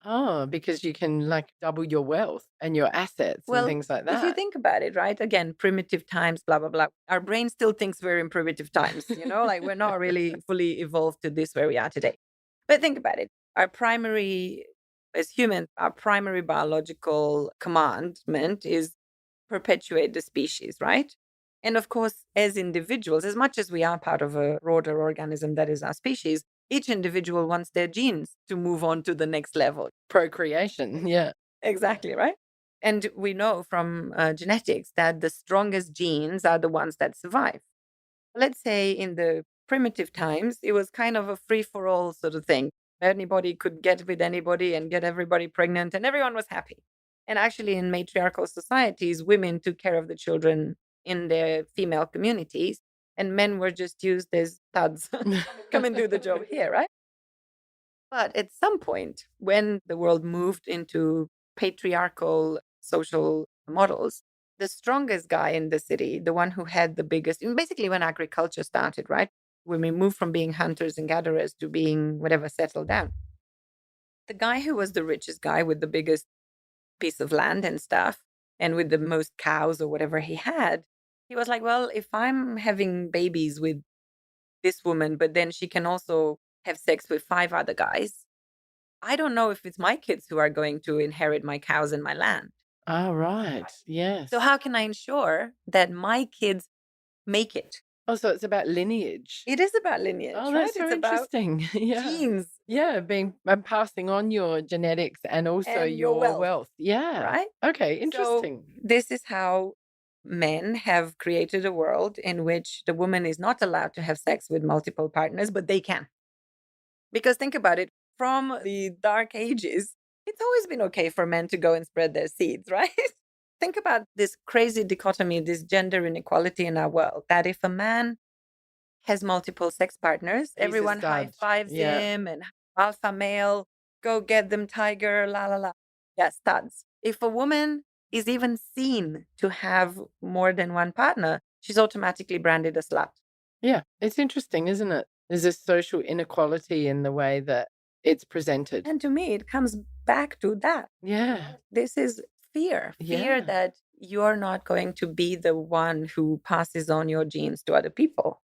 Oh, because you can double your wealth and your assets and things like that. If you think about it, right? Again, primitive times, blah, blah, blah. Our brain still thinks we're in primitive times, we're not really fully evolved to this where we are today. But think about it. As humans, our primary biological commandment is perpetuate the species, right? And of course, as individuals, as much as we are part of a broader organism that is our species, each individual wants their genes to move on to the next level. Procreation, yeah. Exactly, right? And we know from genetics that the strongest genes are the ones that survive. Let's say in the primitive times, it was kind of a free-for-all sort of thing. Anybody could get with anybody and get everybody pregnant, and everyone was happy. And actually, in matriarchal societies, women took care of the children in their female communities, and men were just used as studs. Come and do the job here, right? But at some point, when the world moved into patriarchal social models, the strongest guy in the city, the one who had the biggest, basically when agriculture started, right? When we moved from being hunters and gatherers to being whatever, settled down. The guy who was the richest guy with the biggest piece of land and stuff, and with the most cows or whatever he had, he was like, well, if I'm having babies with this woman, but then she can also have sex with 5 other guys, I don't know if it's my kids who are going to inherit my cows and my land. Ah, right. Yes. So how can I ensure that my kids make it? Oh, so it's about lineage. It is about lineage, Oh, right? that's so It's about interesting. Yeah. genes Yeah, being passing on your genetics and also and your your wealth, wealth. Yeah. right? Okay, So interesting. this is how men have created a world in which the woman is not allowed to have sex with multiple partners, but they can. Because think about it, from the dark ages, it's always been okay for men to go and spread their seeds, right? Think about this crazy dichotomy, this gender inequality in our world, that if a man has multiple sex partners, He's a everyone high stud. fives Yeah. him and alpha male, go get them, tiger, la la la. Yeah, studs. If a woman is even seen to have more than one partner, she's automatically branded a slut. Yeah. It's interesting, isn't it? There's a social inequality in the way that it's presented. And to me, it comes back to that. Yeah. This is fear Yeah. that you're not going to be the one who passes on your genes to other people.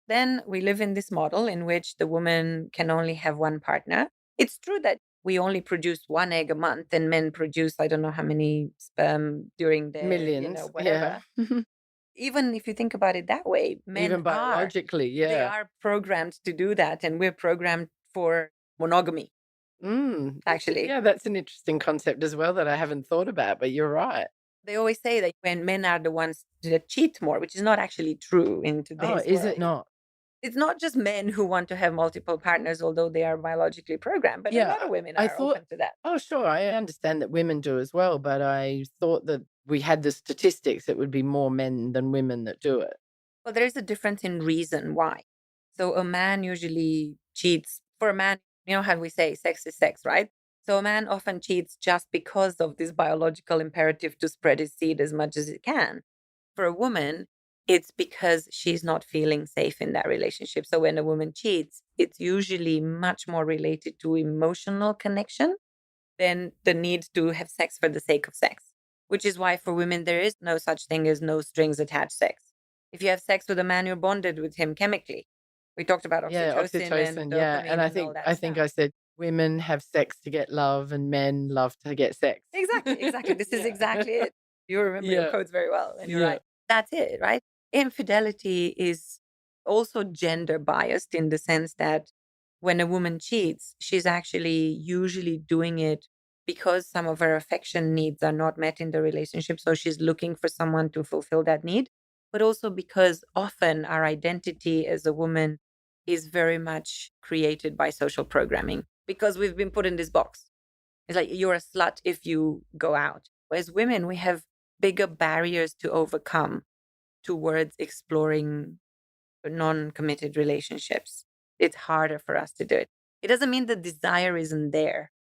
Then we live in this model in which the woman can only have one partner. It's true that we only produce one egg a month and men produce, I don't know how many sperm during their, Millions. whatever. Yeah. Even if you think about it that way, men Even biologically, they yeah. are programmed to do that. And we're programmed for monogamy, actually. Yeah, that's an interesting concept as well that I haven't thought about, but you're right. They always say that when men are the ones that cheat more, which is not actually true in Oh, today's is world. it not? It's not just men who want to have multiple partners, although they are biologically programmed, but a lot of women I are thought, open to that. oh, sure, I understand that women do as well, but I thought that we had the statistics, it would be more men than women that do it. Well, there is a difference in reason why. So a man usually cheats. For a man, you know how we say sex is sex, right? So a man often cheats just because of this biological imperative to spread his seed as much as it can. For a woman, it's because she's not feeling safe in that relationship. So when a woman cheats, it's usually much more related to emotional connection than the need to have sex for the sake of sex, which is why for women, there is no such thing as no strings attached sex. If you have sex with a man, you're bonded with him chemically. We talked about Yeah, oxytocin and oxytocin, yeah, dopamine and I and all think that I think I stuff. said women have sex to get love and men love to get sex. Exactly. This is exactly it. You remember your Yeah, codes very well, and you're yeah. right. That's it, right? Infidelity is also gender biased in the sense that when a woman cheats, she's actually usually doing it because some of her affection needs are not met in the relationship. So she's looking for someone to fulfill that need, but also because often our identity as a woman is very much created by social programming because we've been put in this box. It's like you're a slut if you go out. As women, we have bigger barriers to overcome towards exploring non committed relationships. It's harder for us to do it. It doesn't mean the desire isn't there.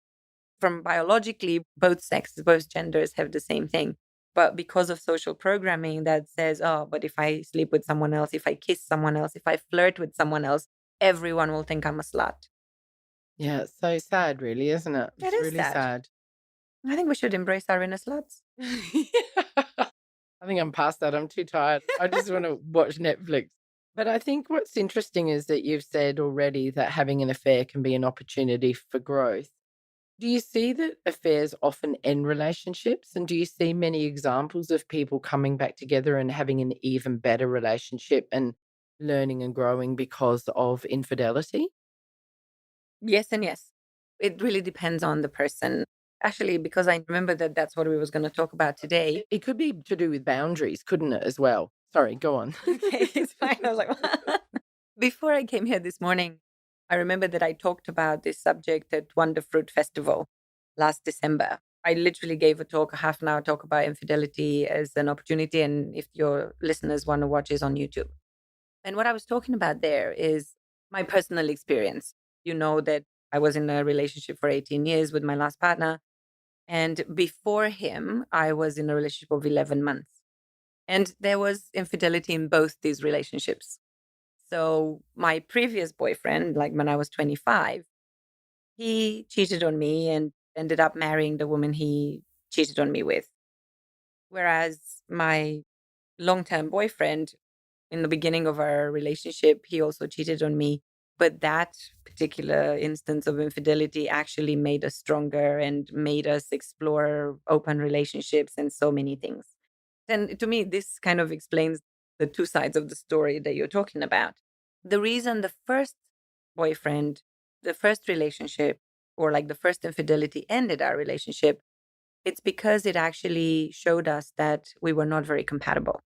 From biologically, both sexes, both genders have the same thing. But because of social programming that says, oh, but if I sleep with someone else, if I kiss someone else, if I flirt with someone else, everyone will think I'm a slut. Yeah, it's so sad really, isn't it? It It's is really sad. sad. I think we should embrace our inner sluts. I think I'm past that. I'm too tired. I just want to watch Netflix. But I think what's interesting is that you've said already that having an affair can be an opportunity for growth. Do you see that affairs often end relationships? And do you see many examples of people coming back together and having an even better relationship and learning and growing because of infidelity? Yes and yes. It really depends on the person. Actually, because I remember that that's what we was going to talk about today. It could be to do with boundaries, couldn't it, as well? Sorry, go on. Okay, it's fine. I was like, what? Before I came here this morning, I remember that I talked about this subject at Wonder Fruit Festival last December. I literally gave a talk, a half an hour talk about infidelity as an opportunity. And if your listeners want to watch, it's on YouTube. And what I was talking about there is my personal experience. You know that I was in a relationship for 18 years with my last partner. And before him, I was in a relationship of 11 months. And there was infidelity in both these relationships. So my previous boyfriend, like when I was 25, he cheated on me and ended up marrying the woman he cheated on me with. Whereas my long term boyfriend, in the beginning of our relationship, he also cheated on me But that particular instance of infidelity actually made us stronger and made us explore open relationships and so many things. And to me, this kind of explains the two sides of the story that you're talking about. The reason the first boyfriend, the first relationship, or like the first infidelity ended our relationship, it's because it actually showed us that we were not very compatible,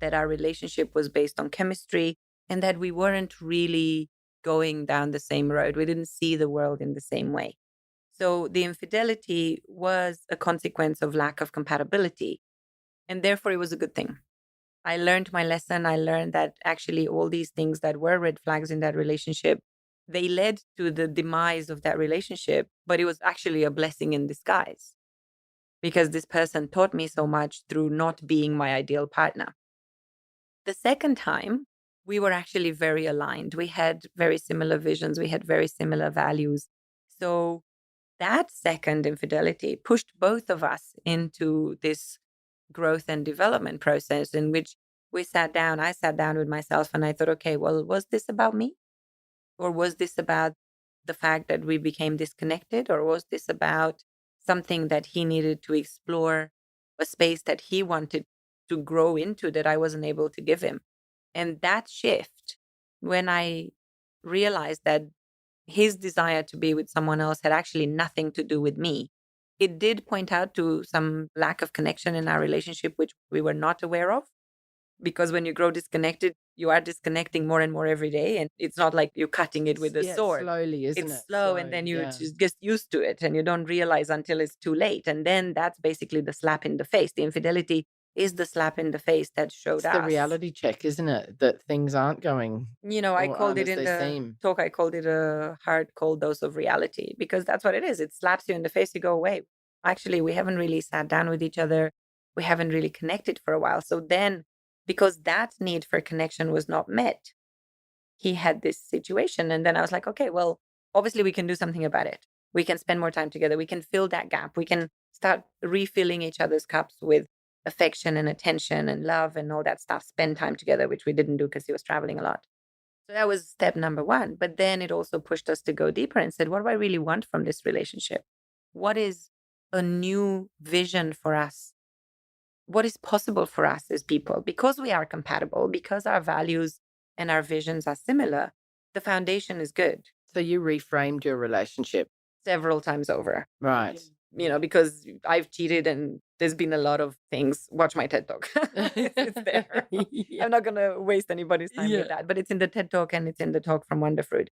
that our relationship was based on chemistry, and that we weren't really going down the same road. We didn't see the world in the same way. So the infidelity was a consequence of lack of compatibility. And therefore, it was a good thing. I learned my lesson. I learned that actually all these things that were red flags in that relationship, they led to the demise of that relationship, but it was actually a blessing in disguise because this person taught me so much through not being my ideal partner. The second time, we were actually very aligned. We had very similar visions. We had very similar values. So that second infidelity pushed both of us into this growth and development process in which I sat down with myself and I thought, okay, well, was this about me? Or was this about the fact that we became disconnected? Or was this about something that he needed to explore, a space that he wanted to grow into that I wasn't able to give him? And that shift, when I realized that his desire to be with someone else had actually nothing to do with me, it did point out to some lack of connection in our relationship, which we were not aware of. Because when you grow disconnected, you are disconnecting more and more every day. And it's not like you're cutting it with a sword. Slowly, isn't it? It's slow, and then you just get used to it and you don't realize until it's too late. And then that's basically the slap in the face. The infidelity is the slap in the face that showed It's us. the reality check, isn't it? That things aren't going I called it in the talk, I called it a hard, cold dose of reality, because that's what it is. It slaps you in the face. You go, wait, actually, we haven't really sat down with each other. We haven't really connected for a while. So then, because that need for connection was not met, he had this situation. And then I was like, okay, well, obviously we can do something about it. We can spend more time together. We can fill that gap. We can start refilling each other's cups with affection and attention and love and all that stuff, spend time together, which we didn't do because he was traveling a lot. So that was step number one. But then it also pushed us to go deeper and said, what do I really want from this relationship? What is a new vision for us? What is possible for us as people? Because we are compatible, because our values and our visions are similar, the foundation is good. So you reframed your relationship several times over. Right. Because I've cheated and there's been a lot of things. Watch my TED Talk. It's there. Yeah. I'm not going to waste anybody's time with that, but it's in the TED Talk and it's in the talk from Wonderfruit.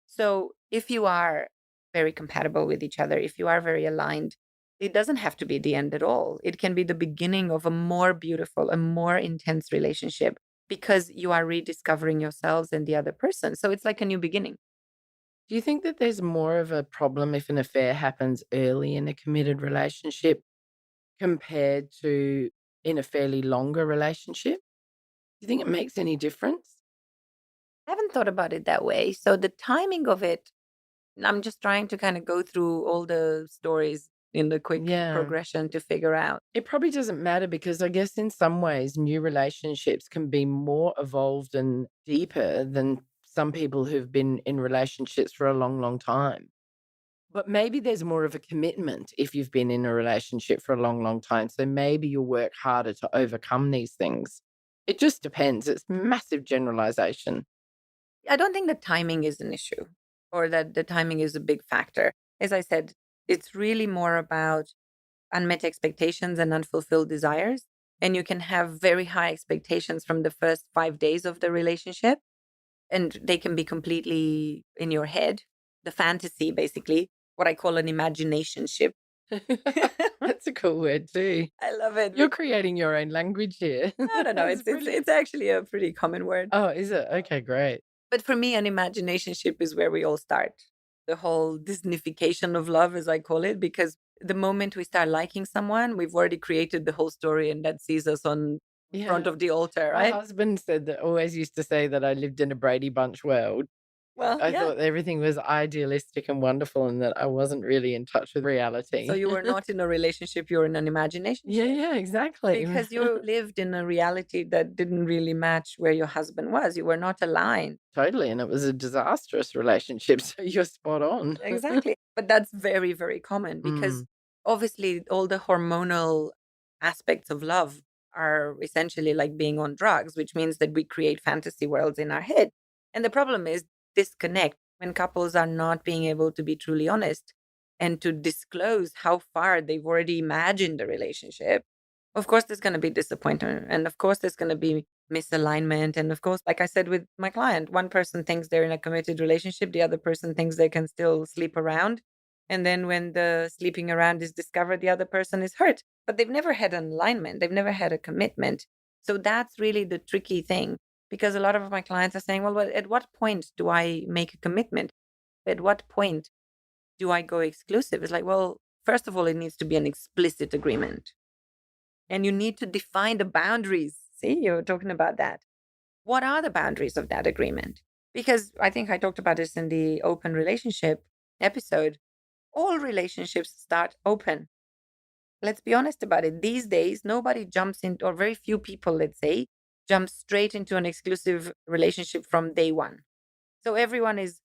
So if you are very compatible with each other, if you are very aligned, it doesn't have to be the end at all. It can be the beginning of a more beautiful, a more intense relationship, because you are rediscovering yourselves and the other person. So it's like a new beginning. Do you think that there's more of a problem if an affair happens early in a committed relationship compared to in a fairly longer relationship? Do you think it makes any difference? I haven't thought about it that way. So the timing of it, I'm just trying to kind of go through all the stories in the quick progression to figure out. It probably doesn't matter, because I guess in some ways new relationships can be more evolved and deeper than some people who've been in relationships for a long, long time. But maybe there's more of a commitment if you've been in a relationship for a long, long time. So maybe you'll work harder to overcome these things. It just depends. It's massive generalization. I don't think the timing is an issue, or that the timing is a big factor. As I said, it's really more about unmet expectations and unfulfilled desires. And you can have very high expectations from the first 5 days of the relationship, and they can be completely in your head. The fantasy, basically, what I call an imagination ship. That's a cool word too. I love it. You're creating your own language here. No. It's actually a pretty common word. Oh, is it? Okay, great. But for me, an imagination ship is where we all start. The whole Disneyfication of love, as I call it, because the moment we start liking someone, we've already created the whole story, and that sees us on front of the altar, right? My husband always used to say that I lived in a Brady Bunch world. Well, I yeah. thought everything was idealistic and wonderful and that I wasn't really in touch with reality. So you were not in a relationship, you were in an imagination. Yeah, exactly. Because you lived in a reality that didn't really match where your husband was. You were not aligned. Totally. And it was a disastrous relationship. So you're spot on. Exactly. But that's very, very common because Mm, obviously all the hormonal aspects of love are essentially like being on drugs, which means that we create fantasy worlds in our head. And the problem is disconnect when couples are not being able to be truly honest and to disclose how far they've already imagined the relationship. Of course, there's going to be disappointment. And of course, there's going to be misalignment. And of course, like I said with my client, one person thinks they're in a committed relationship, the other person thinks they can still sleep around. And then when the sleeping around is discovered, the other person is hurt. But they've never had an alignment, they've never had a commitment. So that's really the tricky thing because a lot of my clients are saying, well, at what point do I make a commitment? At what point do I go exclusive? It's like, well, first of all, it needs to be an explicit agreement. And you need to define the boundaries. See, you're talking about that. What are the boundaries of that agreement? Because I think I talked about this in the open relationship episode. All relationships start open. Let's be honest about it. These days, nobody jumps into, or very few people, let's say, jump straight into an exclusive relationship from day one. So everyone is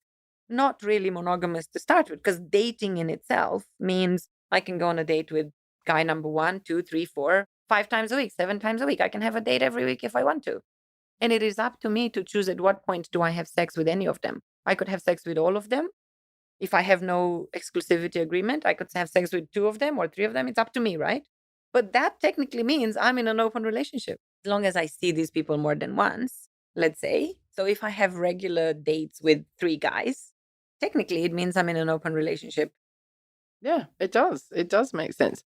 not really monogamous to start with because dating in itself means I can go on a date with guy number 1, 2, 3, 4, 5 times a week, 7 times a week. I can have a date every week if I want to. And it is up to me to choose at what point do I have sex with any of them. I could have sex with all of them. If I have no exclusivity agreement, I could have sex with 2 of them or 3 of them. It's up to me, right? But that technically means I'm in an open relationship. As long as I see these people more than once, let's say. So if I have regular dates with 3 guys, technically it means I'm in an open relationship. yeah, it does. It does make sense.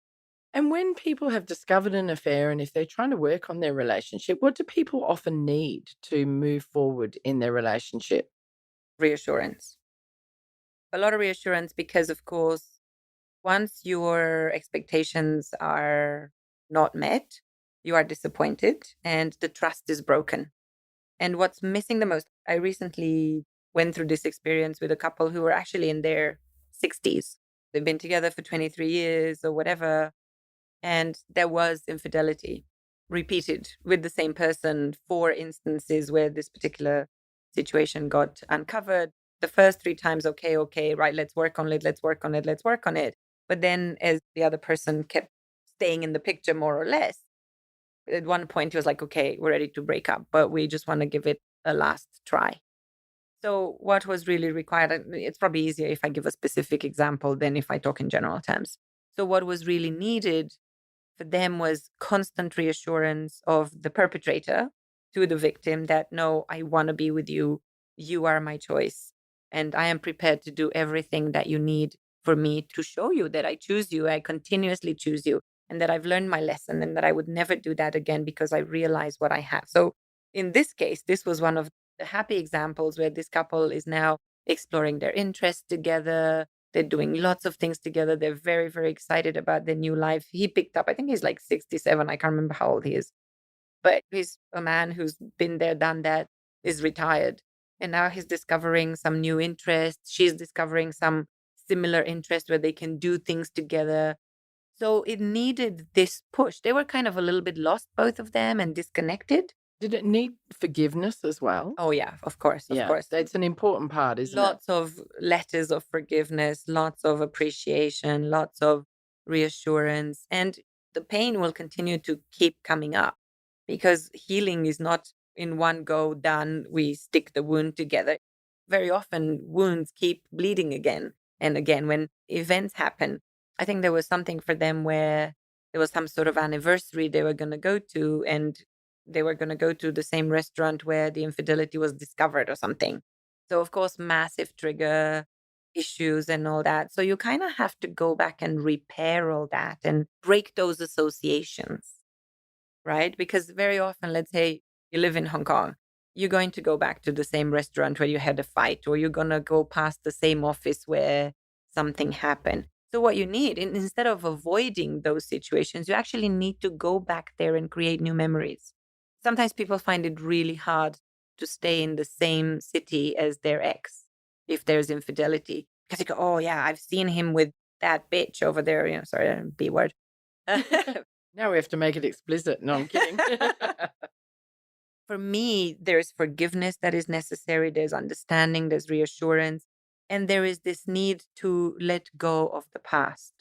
And when people have discovered an affair and if they're trying to work on their relationship, what do people often need to move forward in their relationship? Reassurance. A lot of reassurance because, of course, once your expectations are not met, you are disappointed and the trust is broken. And what's missing the most, I recently went through this experience with a couple who were actually in their 60s. They've been together for 23 years or whatever. And there was infidelity repeated with the same person, 4 instances where this particular situation got uncovered. The first 3 times, okay, right, let's work on it, let's work on it, let's work on it. But then as the other person kept staying in the picture more or less, at one point he was like, okay, we're ready to break up, but we just want to give it a last try. So what was really required, it's probably easier if I give a specific example than if I talk in general terms. So what was really needed for them was constant reassurance of the perpetrator to the victim that, no, I want to be with you. You are my choice. And I am prepared to do everything that you need for me to show you that I choose you. I continuously choose you and that I've learned my lesson and that I would never do that again because I realize what I have. So in this case, this was one of the happy examples where this couple is now exploring their interests together. They're doing lots of things together. They're very, very excited about their new life. He picked up, I think he's like 67. I can't remember how old he is. But he's a man who's been there, done that, is retired. And now he's discovering some new interests. She's discovering some similar interests where they can do things together. So it needed this push. They were kind of a little bit lost, both of them, and disconnected. Did it need forgiveness as well? Oh, yeah, of course, of Yeah, course. that's an important part, isn't it? Lots of letters of forgiveness, lots of appreciation, lots of reassurance. And the pain will continue to keep coming up because healing is not in one go done. We stick the wound together. Very often, wounds keep bleeding again and again when events happen. I think there was something for them where there was some sort of anniversary they were going to go to, and they were going to go to the same restaurant where the infidelity was discovered or something. So, of course, massive trigger issues and all that. So, you kind of have to go back and repair all that and break those associations, right? Because very often, let's say you live in Hong Kong, you're going to go back to the same restaurant where you had a fight, or you're going to go past the same office where something happened. So, what you need, instead of avoiding those situations, you actually need to go back there and create new memories. Sometimes people find it really hard to stay in the same city as their ex. if there's infidelity. Because you go, oh, yeah, I've seen him with that bitch over there. Sorry, B word. Now we have to make it explicit. No, I'm kidding. For me, there's forgiveness that is necessary. There's understanding, there's reassurance. And there is this need to let go of the past,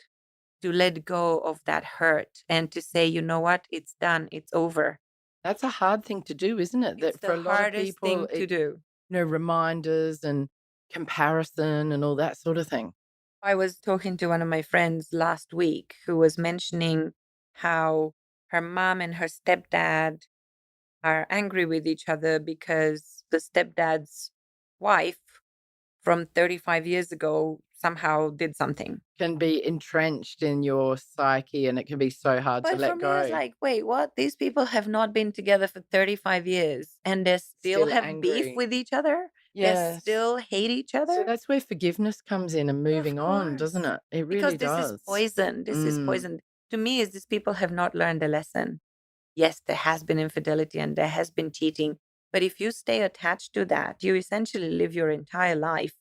to let go of that hurt and to say, you know what, it's done, it's over. That's a hard thing to do, isn't it? It's That for the a lot of hardest people, thing to do. reminders and comparison and all that sort of thing. I was talking to one of my friends last week who was mentioning how her mom and her stepdad are angry with each other because the stepdad's wife from 35 years ago somehow did something. Can be entrenched in your psyche and it can be so hard to But for let me, go. it's like, wait, what? These people have not been together for 35 years and they still have angry. beef with each other? They Yes. still hate each So other? that's where forgiveness comes in and moving on, doesn't course. it? It Because really this does. is poison. This is poison. To me, is these people have not learned a lesson. Yes, there has been infidelity and there has been cheating. But if you stay attached to that, you essentially live your entire life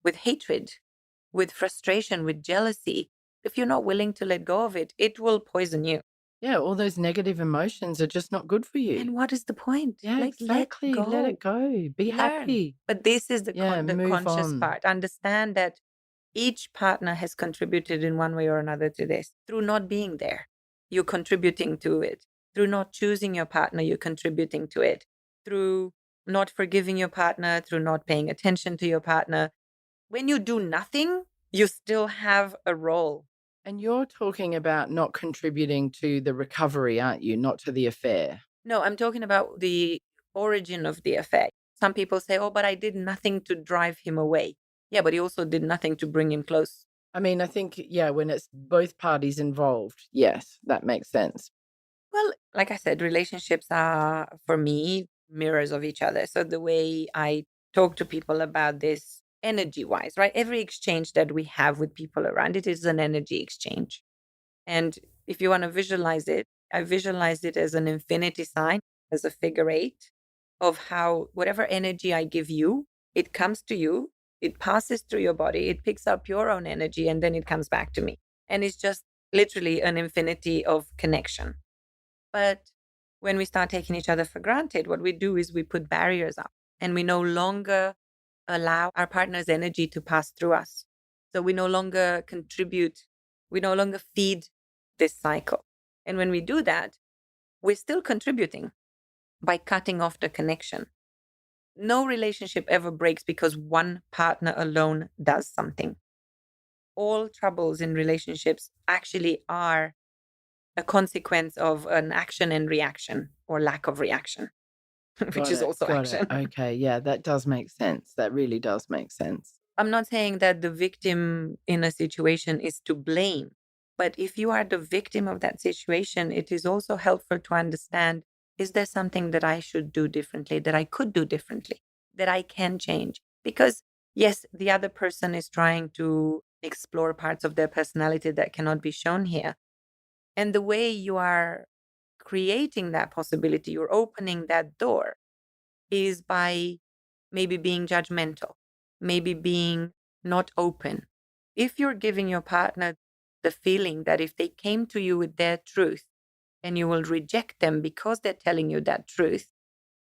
with hatred, with frustration, with jealousy. If you're not willing to let go of it, it will poison you. Yeah, all those negative emotions are just not good for you. And what is the point? Yeah, Like, exactly. Let it go. Be Learn. happy. But this is the move conscious on. part. Understand that each partner has contributed in one way or another to this through not being there. You're contributing to it. Through not choosing your partner, you're contributing to it. Through not forgiving your partner, through not paying attention to your partner. When you do nothing, you still have a role. And you're talking about not contributing to the recovery, aren't you? Not to the affair. No, I'm talking about the origin of the affair. Some people say, oh, but I did nothing to drive him away. Yeah, but he also did nothing to bring him close. I mean, I think, when it's both parties involved, yes, that makes sense. Well, like I said, relationships are, for me, mirrors of each other. So the way I talk to people about this energy-wise, right? Every exchange that we have with people around it is an energy exchange. And if you want to visualize it, I visualize it as an infinity sign, as a figure 8 of how whatever energy I give you, it comes to you, it passes through your body, it picks up your own energy, and then it comes back to me. And it's just literally an infinity of connection. But when we start taking each other for granted, what we do is we put barriers up and we no longer allow our partner's energy to pass through us. So we no longer contribute, we no longer feed this cycle. And when we do that, we're still contributing by cutting off the connection. No relationship ever breaks because one partner alone does something. All troubles in relationships actually are a consequence of an action and reaction or lack of reaction, which is also action. Okay, yeah, that does make sense. That really does make sense. I'm not saying that the victim in a situation is to blame, but if you are the victim of that situation, it is also helpful to understand, is there something that I should do differently, that I could do differently, that I can change? Because yes, the other person is trying to explore parts of their personality that cannot be shown here. And the way you are creating that possibility, you're opening that door, is by maybe being judgmental, maybe being not open. If you're giving your partner the feeling that if they came to you with their truth and you will reject them because they're telling you that truth,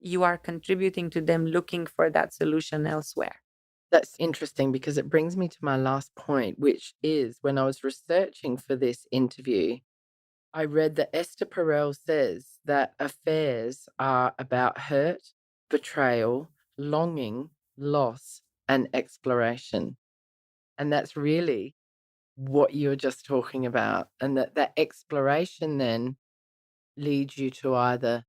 you are contributing to them looking for that solution elsewhere. That's interesting because it brings me to my last point, which is when I was researching for this interview, I read that Esther Perel says that affairs are about hurt, betrayal, longing, loss, and exploration. And that's really what you're just talking about. And that exploration then leads you to either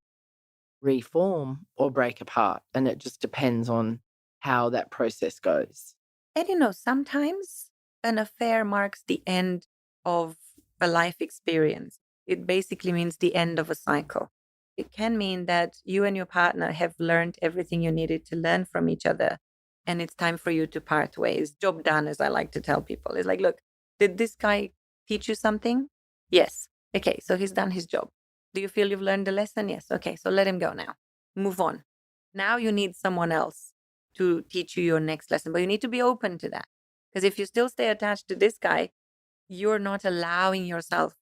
reform or break apart. And it just depends on how that process goes. And sometimes an affair marks the end of a life experience. It basically means the end of a cycle. It can mean that you and your partner have learned everything you needed to learn from each other. And it's time for you to part ways. Job done, as I like to tell people. It's like, look, did this guy teach you something? Yes. Okay, so he's done his job. Do you feel you've learned a lesson? Yes. Okay, so let him go now. Move on. Now you need someone else to teach you your next lesson. But you need to be open to that. Because if you still stay attached to this guy, you're not allowing yourself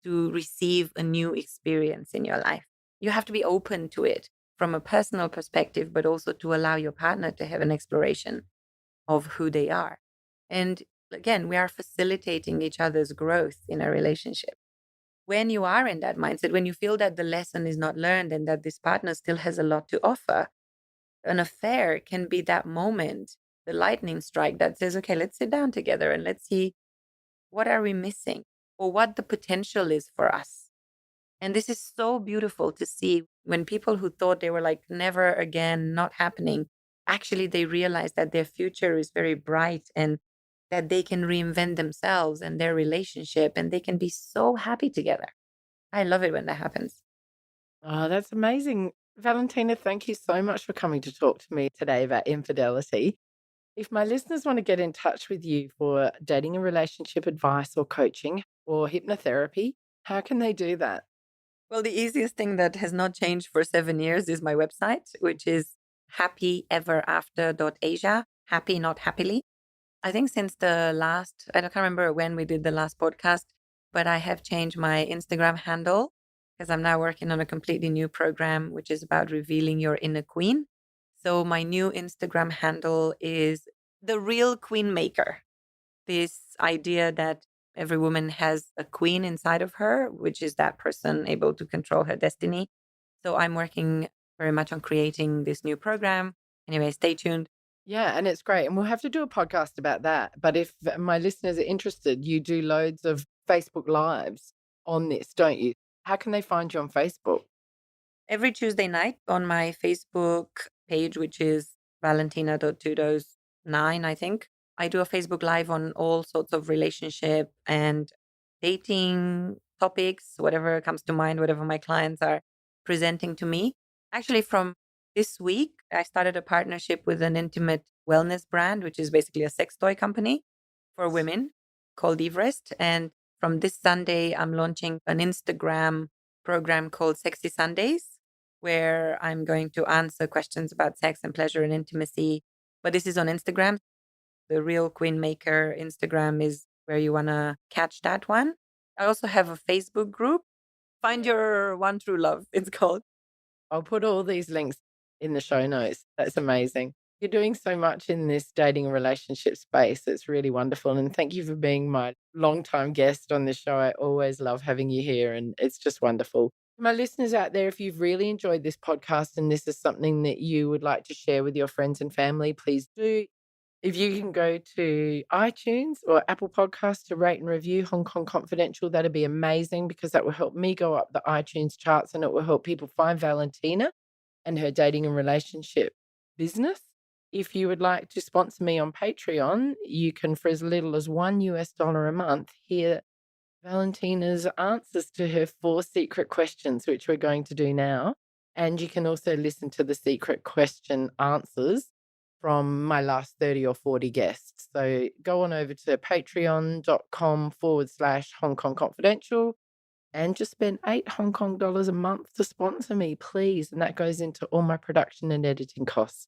to receive a new experience in your life. You have to be open to it from a personal perspective, but also to allow your partner to have an exploration of who they are. And again, we are facilitating each other's growth in a relationship. When you are in that mindset, when you feel that the lesson is not learned and that this partner still has a lot to offer, an affair can be that moment, the lightning strike that says, okay, let's sit down together and let's see what are we missing or what the potential is for us. And this is so beautiful to see when people who thought they were like never again, not happening, actually they realize that their future is very bright and that they can reinvent themselves and their relationship and they can be so happy together. I love it when that happens. Oh, that's amazing. Valentina, thank you so much for coming to talk to me today about infidelity. If my listeners want to get in touch with you for dating and relationship advice or coaching or hypnotherapy, how can they do that? Well, the easiest thing that has not changed for 7 years is my website, which is happyeverafter.asia, happy, not happily. I think since I can't remember when we did the last podcast, but I have changed my Instagram handle because I'm now working on a completely new program, which is about revealing your inner queen. So my new Instagram handle is The Real Queen Maker. This idea that every woman has a queen inside of her, which is that person able to control her destiny. So I'm working very much on creating this new program. Anyway, stay tuned. Yeah, and it's great. And we'll have to do a podcast about that. But if my listeners are interested, you do loads of Facebook Lives on this, don't you? How can they find you on Facebook? Every Tuesday night on my Facebook page, which is Valentina.Tudose 9, I think. I do a Facebook Live on all sorts of relationship and dating topics, whatever comes to mind, whatever my clients are presenting to me. Actually, from this week, I started a partnership with an intimate wellness brand, which is basically a sex toy company for women called Everest. And from this Sunday, I'm launching an Instagram program called Sexy Sundays, where I'm going to answer questions about sex and pleasure and intimacy. But this is on Instagram. The Real Queen Maker Instagram is where you want to catch that one. I also have a Facebook group. Find Your One True Love, it's called. I'll put all these links in the show notes. That's amazing. You're doing so much in this dating and relationship space. It's really wonderful. And thank you for being my longtime guest on this show. I always love having you here and it's just wonderful. My listeners out there, if you've really enjoyed this podcast and this is something that you would like to share with your friends and family, please do. If you can go to iTunes or Apple Podcasts to rate and review Hong Kong Confidential, that'd be amazing because that will help me go up the iTunes charts and it will help people find Valentina and her dating and relationship business. If you would like to sponsor me on Patreon, you can, for as little as $1 a month, hear Valentina's answers to her 4 secret questions, which we're going to do now. And you can also listen to the secret question answers from my last 30 or 40 guests. So go on over to patreon.com/Hong Kong Confidential and just spend $8 Hong Kong dollars a month to sponsor me, please. And that goes into all my production and editing costs.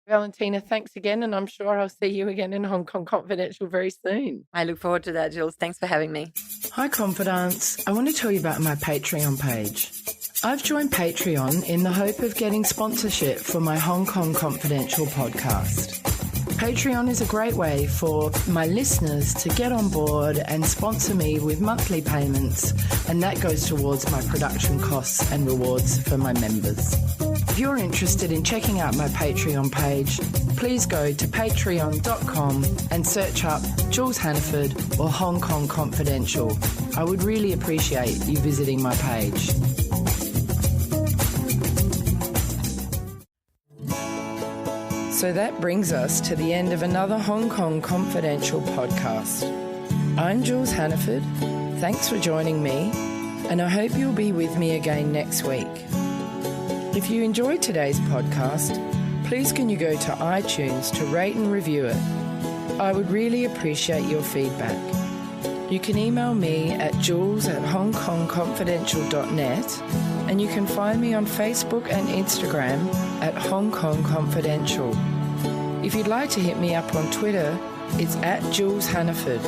Valentina, thanks again. And I'm sure I'll see you again in Hong Kong Confidential very soon. I look forward to that, Jules. Thanks for having me. Hi, Confidants. I want to tell you about my Patreon page. I've joined Patreon in the hope of getting sponsorship for my Hong Kong Confidential podcast. Patreon is a great way for my listeners to get on board and sponsor me with monthly payments, and that goes towards my production costs and rewards for my members. If you're interested in checking out my Patreon page, please go to patreon.com and search up Jules Hannaford or Hong Kong Confidential. I would really appreciate you visiting my page. So that brings us to the end of another Hong Kong Confidential podcast. I'm Jules Hannaford. Thanks for joining me, and I hope you'll be with me again next week. If you enjoyed today's podcast, please can you go to iTunes to rate and review it. I would really appreciate your feedback. You can email me at jules@hongkongconfidential.net, and you can find me on Facebook and Instagram at Hong Kong Confidential. If you'd like to hit me up on Twitter, it's @JulesHannaford.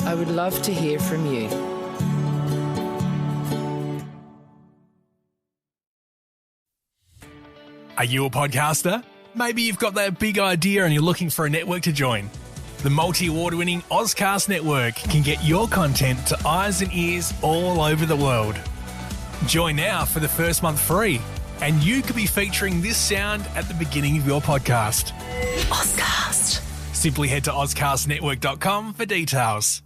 I would love to hear from you. Are you a podcaster? Maybe you've got that big idea and you're looking for a network to join. The multi-award-winning Ozcast Network can get your content to eyes and ears all over the world. Join now for the first month free, and you could be featuring this sound at the beginning of your podcast. Ozcast. Simply head to ozcastnetwork.com for details.